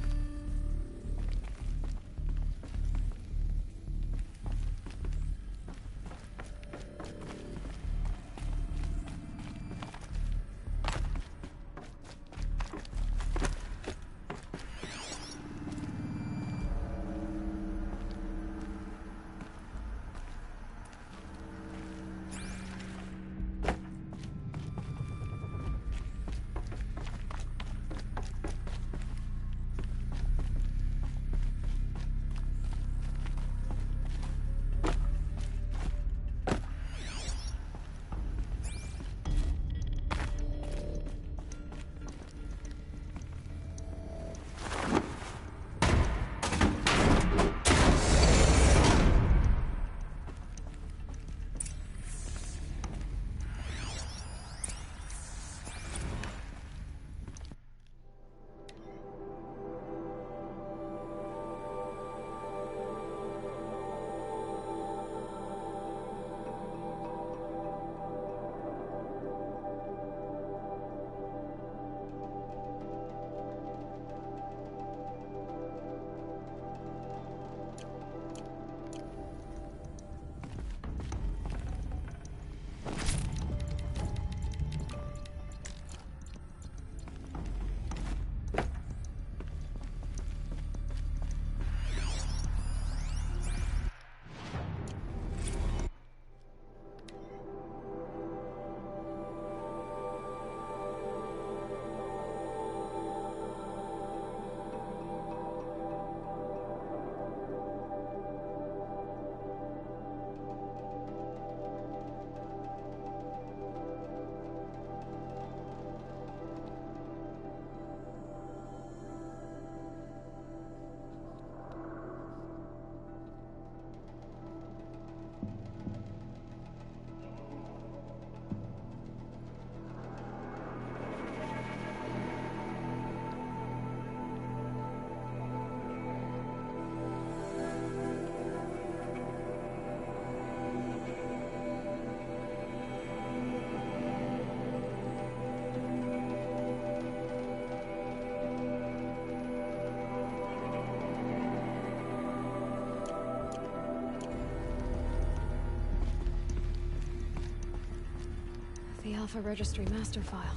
[SPEAKER 2] Alpha Registry master file.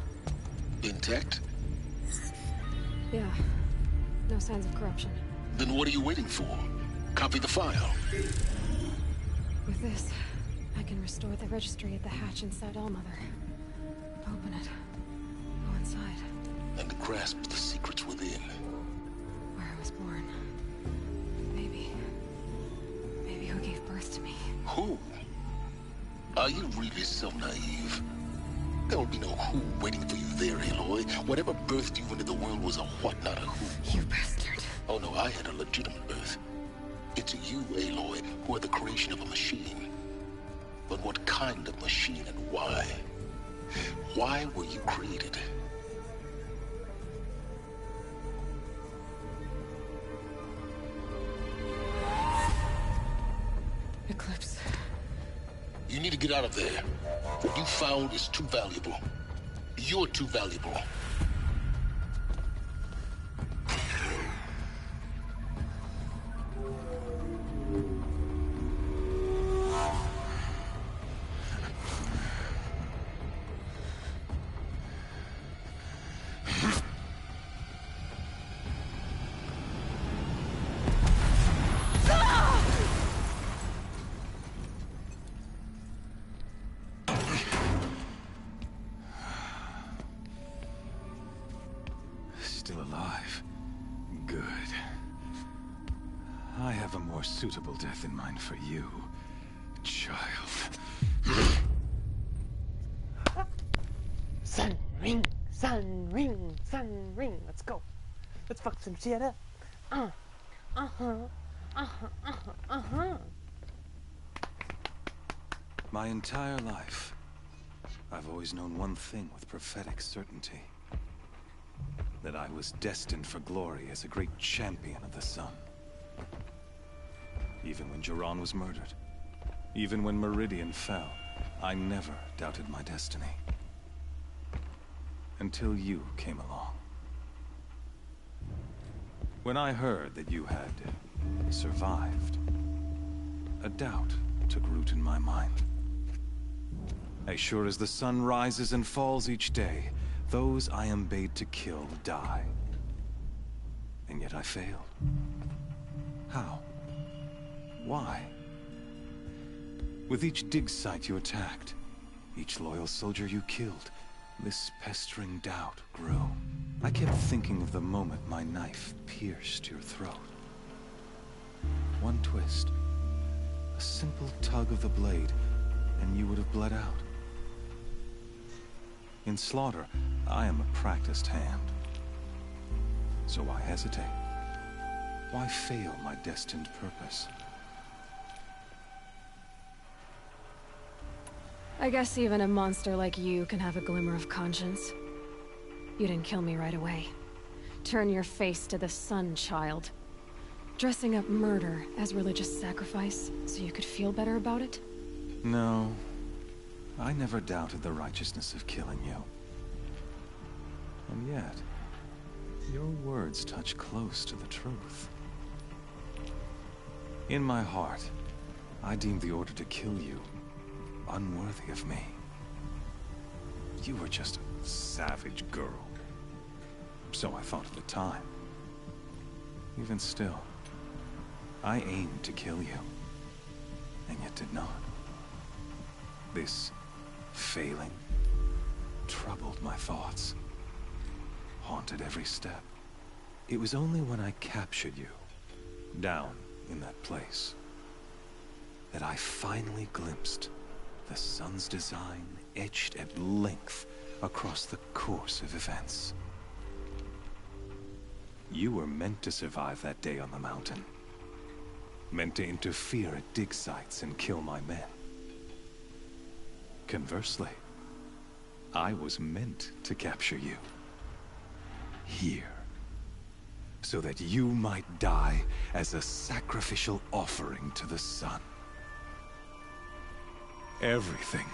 [SPEAKER 3] Intact?
[SPEAKER 2] Yeah. No signs of corruption.
[SPEAKER 3] Then what are you waiting for? Copy the file.
[SPEAKER 2] With this, I can restore the registry at the hatch inside Allmother. Open it. Go inside.
[SPEAKER 3] And grasp the secrets within.
[SPEAKER 2] Where I was born. Maybe who gave birth to me.
[SPEAKER 3] Who? Are you really so naive? There will be no who waiting for you there, Aloy. Whatever birthed you into the world was a what, not a who.
[SPEAKER 2] You bastard.
[SPEAKER 3] Oh no, I had a legitimate birth. It's you, Aloy, who are the creation of a machine. But what kind of machine and why? Why were you created?
[SPEAKER 2] Eclipse.
[SPEAKER 3] You need to get out of there. What you found is too valuable. You're too valuable.
[SPEAKER 6] Still alive. Good. I have a more suitable death in mind for you, child.
[SPEAKER 1] Sun ring, sun ring, sun ring. Let's go. Let's fuck some shit up.
[SPEAKER 6] My entire life, I've always known one thing with prophetic certainty. That I was destined for glory as a great champion of the sun. Even when Jiran was murdered, even when Meridian fell, I never doubted my destiny. Until you came along. When I heard that you had survived, a doubt took root in my mind. As sure as the sun rises and falls each day, those I am bade to kill die. And yet I failed. How? Why? With each dig site you attacked, each loyal soldier you killed, this pestering doubt grew. I kept thinking of the moment my knife pierced your throat. One twist, a simple tug of the blade, and you would have bled out. In slaughter, I am a practiced hand. So why hesitate? Why fail my destined purpose?
[SPEAKER 2] I guess even a monster like you can have a glimmer of conscience. You didn't kill me right away. Turn your face to the sun, child. Dressing up murder as religious sacrifice so you could feel better about it?
[SPEAKER 6] No. I never doubted the righteousness of killing you. And yet, your words touch close to the truth. In my heart, I deemed the order to kill you unworthy of me. You were just a savage girl. So I thought at the time. Even still, I aimed to kill you, and yet did not. This failing troubled my thoughts, haunted every step. It was only when I captured you, down in that place, that I finally glimpsed the sun's design etched at length across the course of events. You were meant to survive that day on the mountain. Meant to interfere at dig sites and kill my men. Conversely, I was meant to capture you. Here. So that you might die as a sacrificial offering to the sun. Everything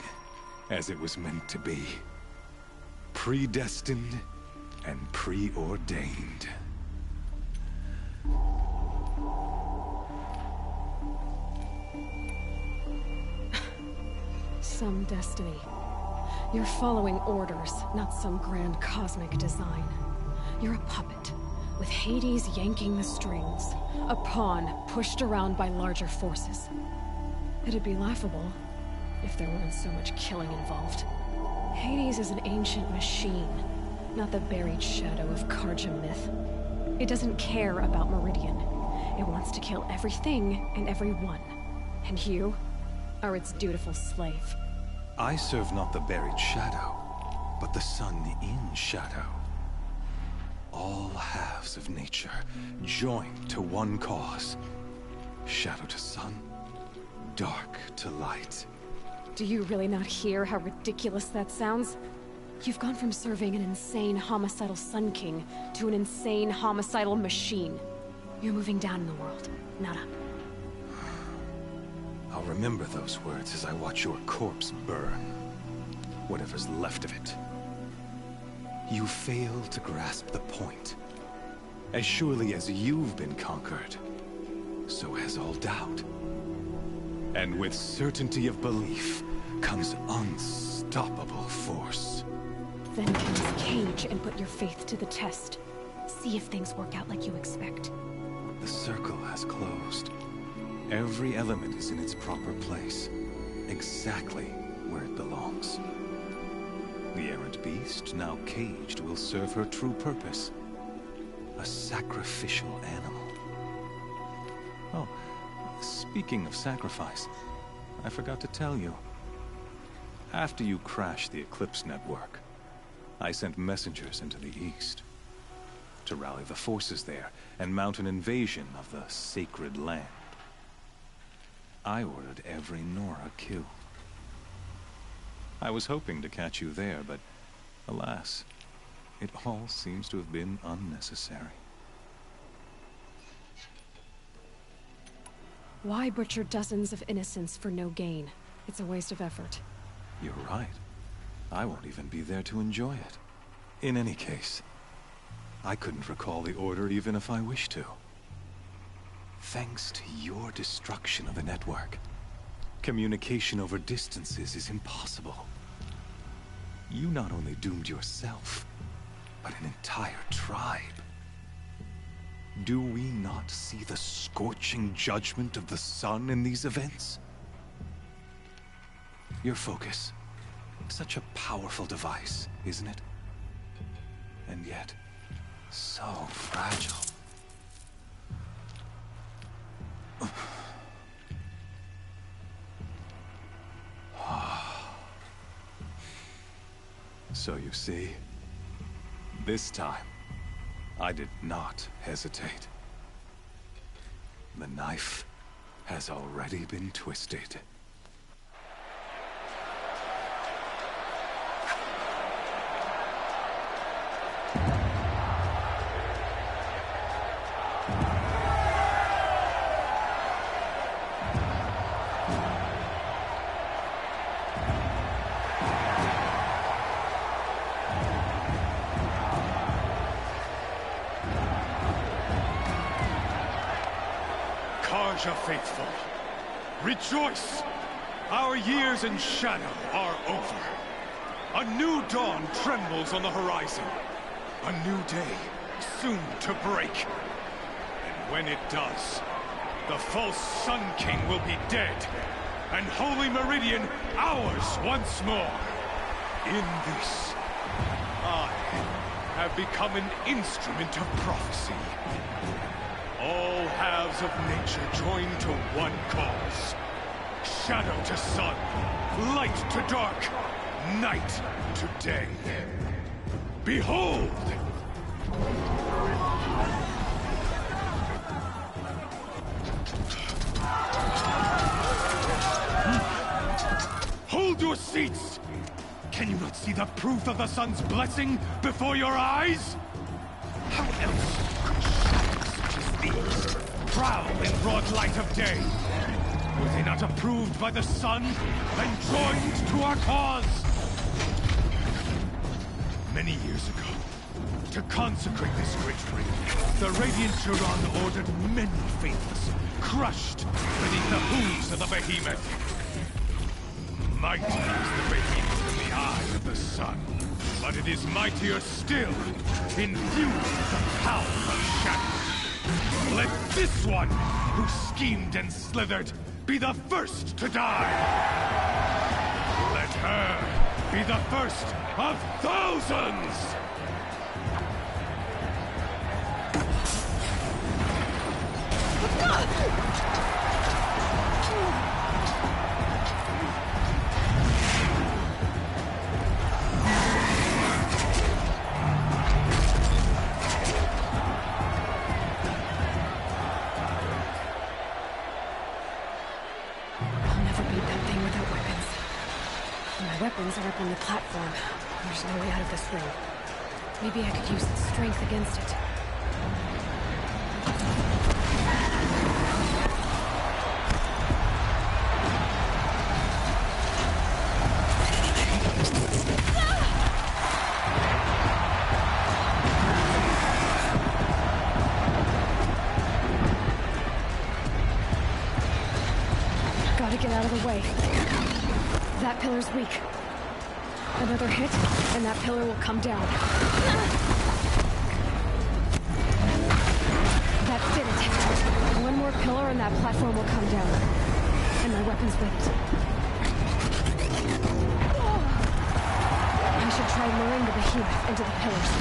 [SPEAKER 6] as it was meant to be. Predestined and preordained.
[SPEAKER 2] Some destiny. You're following orders, not some grand cosmic design. You're a puppet, with Hades yanking the strings. A pawn pushed around by larger forces. It'd be laughable if there weren't so much killing involved. Hades is an ancient machine, not the buried shadow of Karja myth. It doesn't care about Meridian. It wants to kill everything and everyone. And you are its dutiful slave.
[SPEAKER 6] I serve not the buried shadow, but the sun in shadow. All halves of nature joined to one cause. Shadow to sun, dark to light.
[SPEAKER 2] Do you really not hear how ridiculous that sounds? You've gone from serving an insane homicidal Sun King to an insane homicidal machine. You're moving down in the world, not up.
[SPEAKER 6] I'll remember those words as I watch your corpse burn. Whatever's left of it. You fail to grasp the point. As surely as you've been conquered, so has all doubt. And with certainty of belief comes unstoppable force.
[SPEAKER 2] Then get this cage and put your faith to the test. See if things work out like you expect.
[SPEAKER 6] The circle has closed. Every element is in its proper place, exactly where it belongs. The errant beast, now caged, will serve her true purpose. A sacrificial animal. Oh, speaking of sacrifice, I forgot to tell you. After you crashed the Eclipse network, I sent messengers into the east to rally the forces there and mount an invasion of the sacred land. I ordered every Nora killed. I was hoping to catch you there, but alas, it all seems to have been unnecessary.
[SPEAKER 2] Why butcher dozens of innocents for no gain? It's a waste of effort.
[SPEAKER 6] You're right. I won't even be there to enjoy it. In any case, I couldn't recall the order even if I wished to. Thanks to your destruction of the network, communication over distances is impossible. You not only doomed yourself, but an entire tribe. Do we not see the scorching judgment of the sun in these events? Your focus, such a powerful device, isn't it? And yet, so fragile. So you see, this time, I did not hesitate. The knife has already been twisted.
[SPEAKER 19] Karja faithful, rejoice! Our years in shadow are over. A new dawn trembles on the horizon. A new day, soon to break. And when it does, the false Sun King will be dead, and Holy Meridian ours once more. In this, I have become an instrument of prophecy. All halves of nature join to one cause. Shadow to sun, light to dark, night to day. Behold! Hold your seats! Can you not see the proof of the sun's blessing before your eyes? How else could shadows such as these prowl in broad light of day? Were they not approved by the sun and joined to our cause? Many years ago, to consecrate this great ring, the Radiant Turan ordered many faithless, crushed beneath the hooves of the behemoth. Mighty is the behemoth in the eye of the sun, but it is mightier still, infused with the power of shadow. Let this one, who schemed and slithered, be the first to die. Let her be the first of thousands!
[SPEAKER 2] Weapons are up on the platform. There's no way out of this room. Maybe I could use strength against it. Gotta get out of the way. That pillar's weak. Another hit, and that pillar will come down. That did it. One more pillar and that platform will come down. And my weapon's with it. I should try luring the behemoth into the pillars.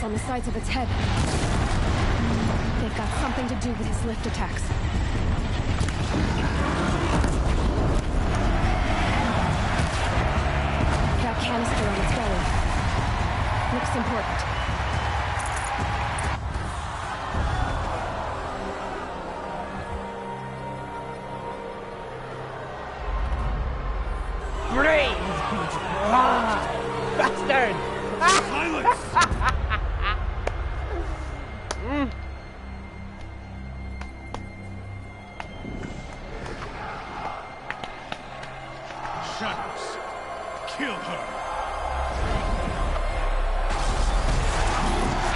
[SPEAKER 2] On the sides of its head. They've got something to do with his lift attacks. That canister on its belly looks important.
[SPEAKER 1] Bastard!
[SPEAKER 19] Silence! Shadows, kill her!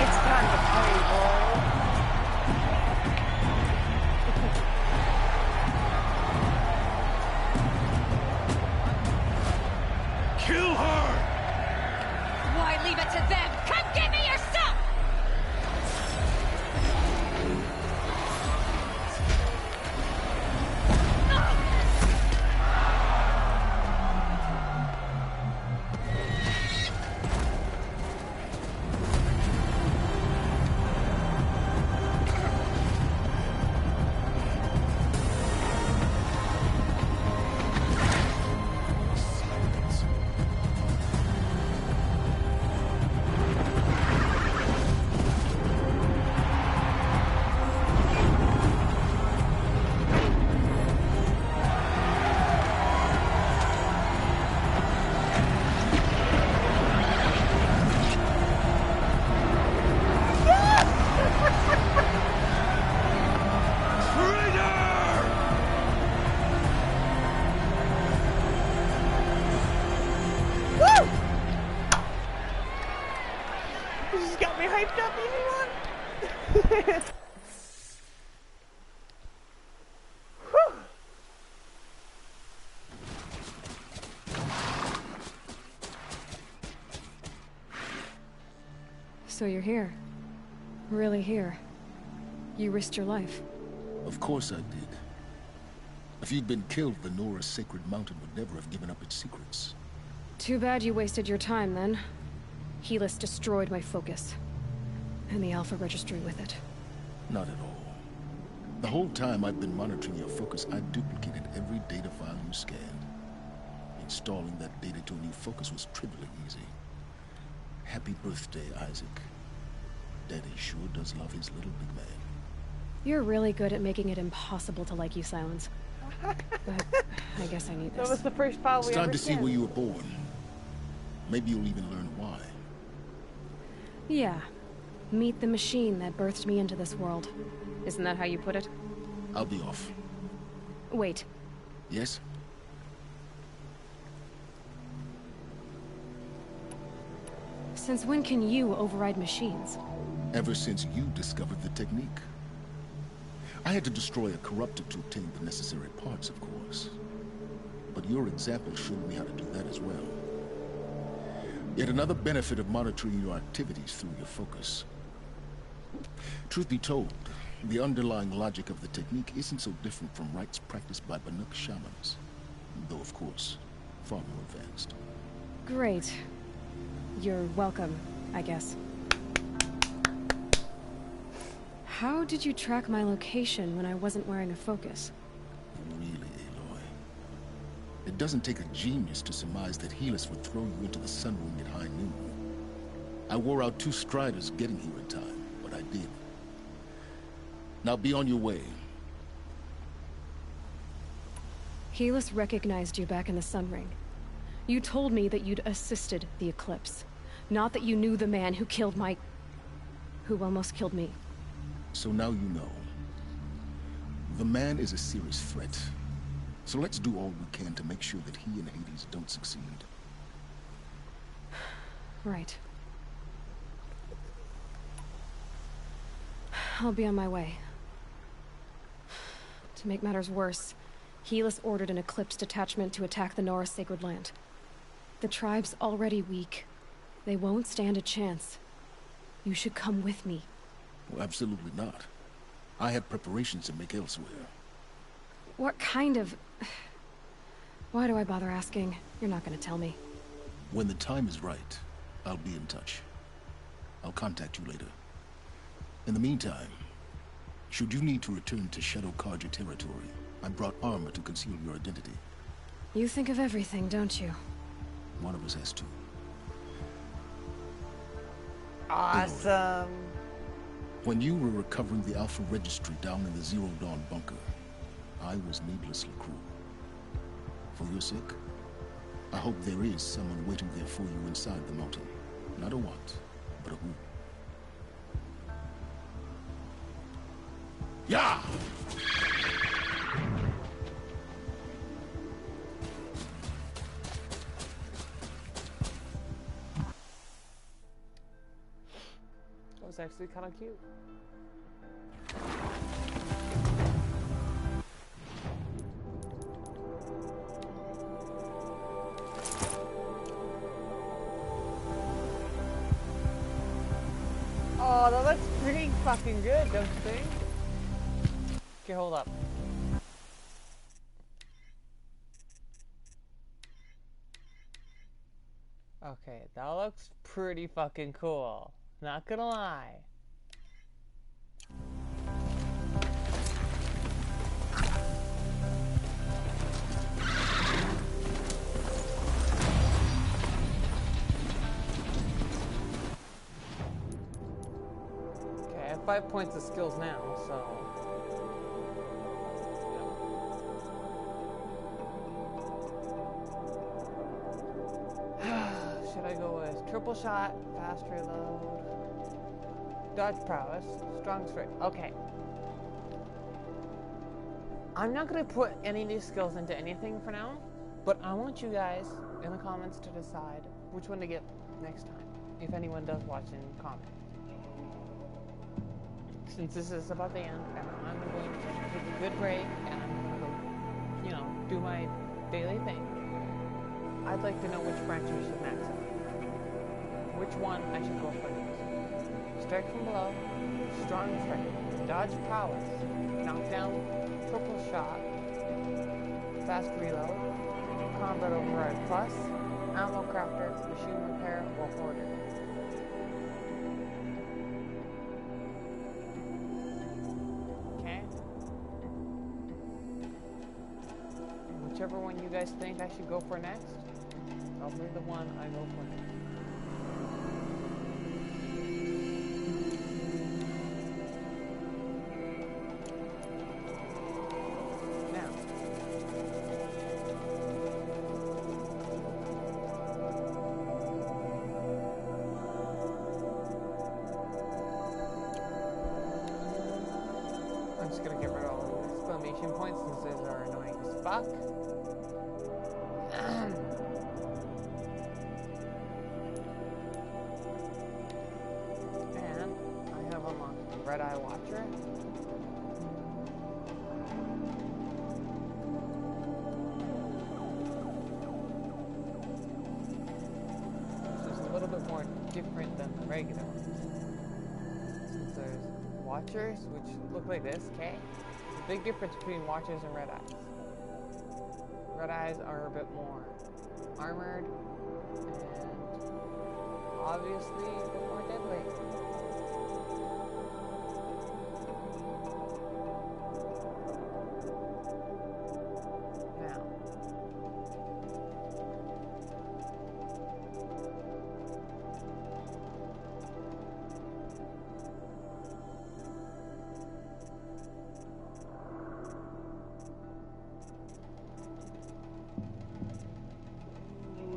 [SPEAKER 1] It's time to play, boy.
[SPEAKER 19] Kill her!
[SPEAKER 2] Why leave it to them? Come get me yourself!
[SPEAKER 1] hyped up even more. Whew.
[SPEAKER 2] So you're here. Really here. You risked your life.
[SPEAKER 3] Of course I did. If you'd been killed, the Nora's sacred mountain would never have given up its secrets.
[SPEAKER 2] Too bad you wasted your time, then. Helis destroyed my focus. And the Alpha Registry with it.
[SPEAKER 3] Not at all. The whole time I've been monitoring your focus, I duplicated every data file you scanned. Installing that data to a new focus was trivially easy. Happy birthday, Isaac. Daddy sure does love his little big man.
[SPEAKER 2] You're really good at making it impossible to like you, Silence. But I guess I need this.
[SPEAKER 1] That was the first file we
[SPEAKER 3] It's time
[SPEAKER 1] ever
[SPEAKER 3] to see
[SPEAKER 1] did.
[SPEAKER 3] where you were born. Maybe you'll even learn why.
[SPEAKER 2] Yeah. Meet the machine that birthed me into this world. Isn't that how you put it?
[SPEAKER 3] I'll be off.
[SPEAKER 2] Wait.
[SPEAKER 3] Yes?
[SPEAKER 2] Since when can you override machines?
[SPEAKER 3] Ever since you discovered the technique. I had to destroy a corruptor to obtain the necessary parts, of course. But your example showed me how to do that as well. Yet another benefit of monitoring your activities through your focus. Truth be told, the underlying logic of the technique isn't so different from rites practiced by Banuk shamans. Though, of course, far more advanced.
[SPEAKER 2] Great. You're welcome, I guess. How did you track my location when I wasn't wearing a focus?
[SPEAKER 3] Really, Aloy? It doesn't take a genius to surmise that Helis would throw you into the sunroom at high noon. I wore out 2 striders getting here in time, but I did. Now be on your way.
[SPEAKER 2] Helis recognized you back in the Sun Ring. You told me that you'd assisted the Eclipse. Not that you knew the man who killed my... who almost killed me.
[SPEAKER 3] So now you know. The man is a serious threat. So let's do all we can to make sure that he and Hades don't succeed.
[SPEAKER 2] Right. I'll be on my way. To make matters worse, Helis ordered an Eclipse detachment to attack the Nora Sacred Land. The tribe's already weak. They won't stand a chance. You should come with me.
[SPEAKER 3] Well, absolutely not. I have preparations to make elsewhere.
[SPEAKER 2] What kind of... Why do I bother asking? You're not gonna tell me.
[SPEAKER 3] When the time is right, I'll be in touch. I'll contact you later. In the meantime, should you need to return to Shadow Karja territory, I brought armor to conceal your identity.
[SPEAKER 2] You think of everything, don't you?
[SPEAKER 3] One of us has to.
[SPEAKER 1] Awesome.
[SPEAKER 3] When you were recovering the Alpha Registry down in the Zero Dawn bunker, I was needlessly cruel. For your sake, I hope there is someone waiting there for you inside the mountain. Not a what, but a who. Yeah!
[SPEAKER 1] That was actually kind of cute. Oh, that looks pretty fucking good, don't you think? Okay, hold up. Okay, that looks pretty fucking cool. Not gonna lie. Okay, I have 5 points of skills now, so... Should I go with triple shot, fast reload, dodge prowess, strong strength? Okay. I'm not gonna put any new skills into anything for now, but I want you guys in the comments to decide which one to get next time, if anyone does watch and comment. Since this is about the end, and I'm going to take a good break, and I'm gonna go, you know, do my daily thing. I'd like to know which branch we should max out. which one I should go for next. Strike from below, strong strike, dodge prowess, knockdown, triple shot, fast reload, combat override plus, ammo crafter, machine repair, or hoarder. Okay. Whichever one you guys think I should go for next, probably the one I go for next. I'm just gonna get rid of all the exclamation points since those are annoying as fuck. And I have unlocked the Red Eye Watcher. Which is a little bit more different than the regular ones. Since there's Watchers, which look like this, okay? There's a big difference between Watchers and Red Eyes. Red Eyes are a bit more armored and obviously a bit more deadly. Now,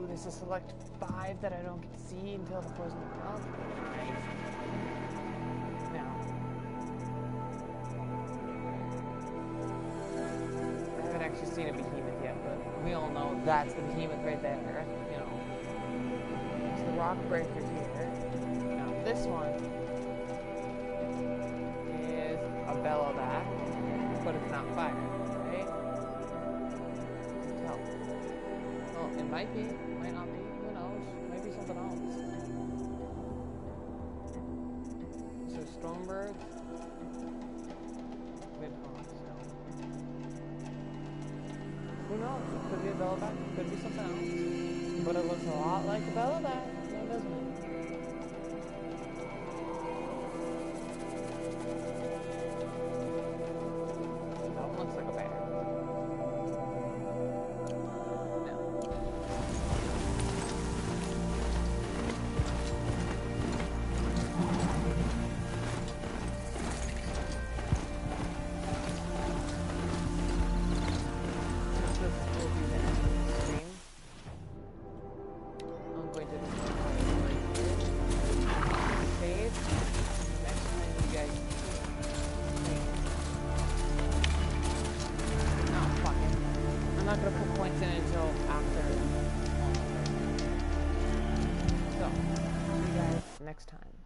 [SPEAKER 1] this is select 5 that I don't get to see until the poison mouth. Nice. Now, I haven't actually seen a behemoth yet, but we all know that's the behemoth right there. You know, it's the rock breaker here. Now, this one is a bellowback, but it's not fire, right? No. Well, it might be. Might not be. Who knows? Maybe something else. So Stormbird. Who knows? It could be a bellowback. It could be something else. But it looks a lot like a bellowback, doesn't it? That one looks like a bear. I'm not going to put points in until after. So, see you guys next time.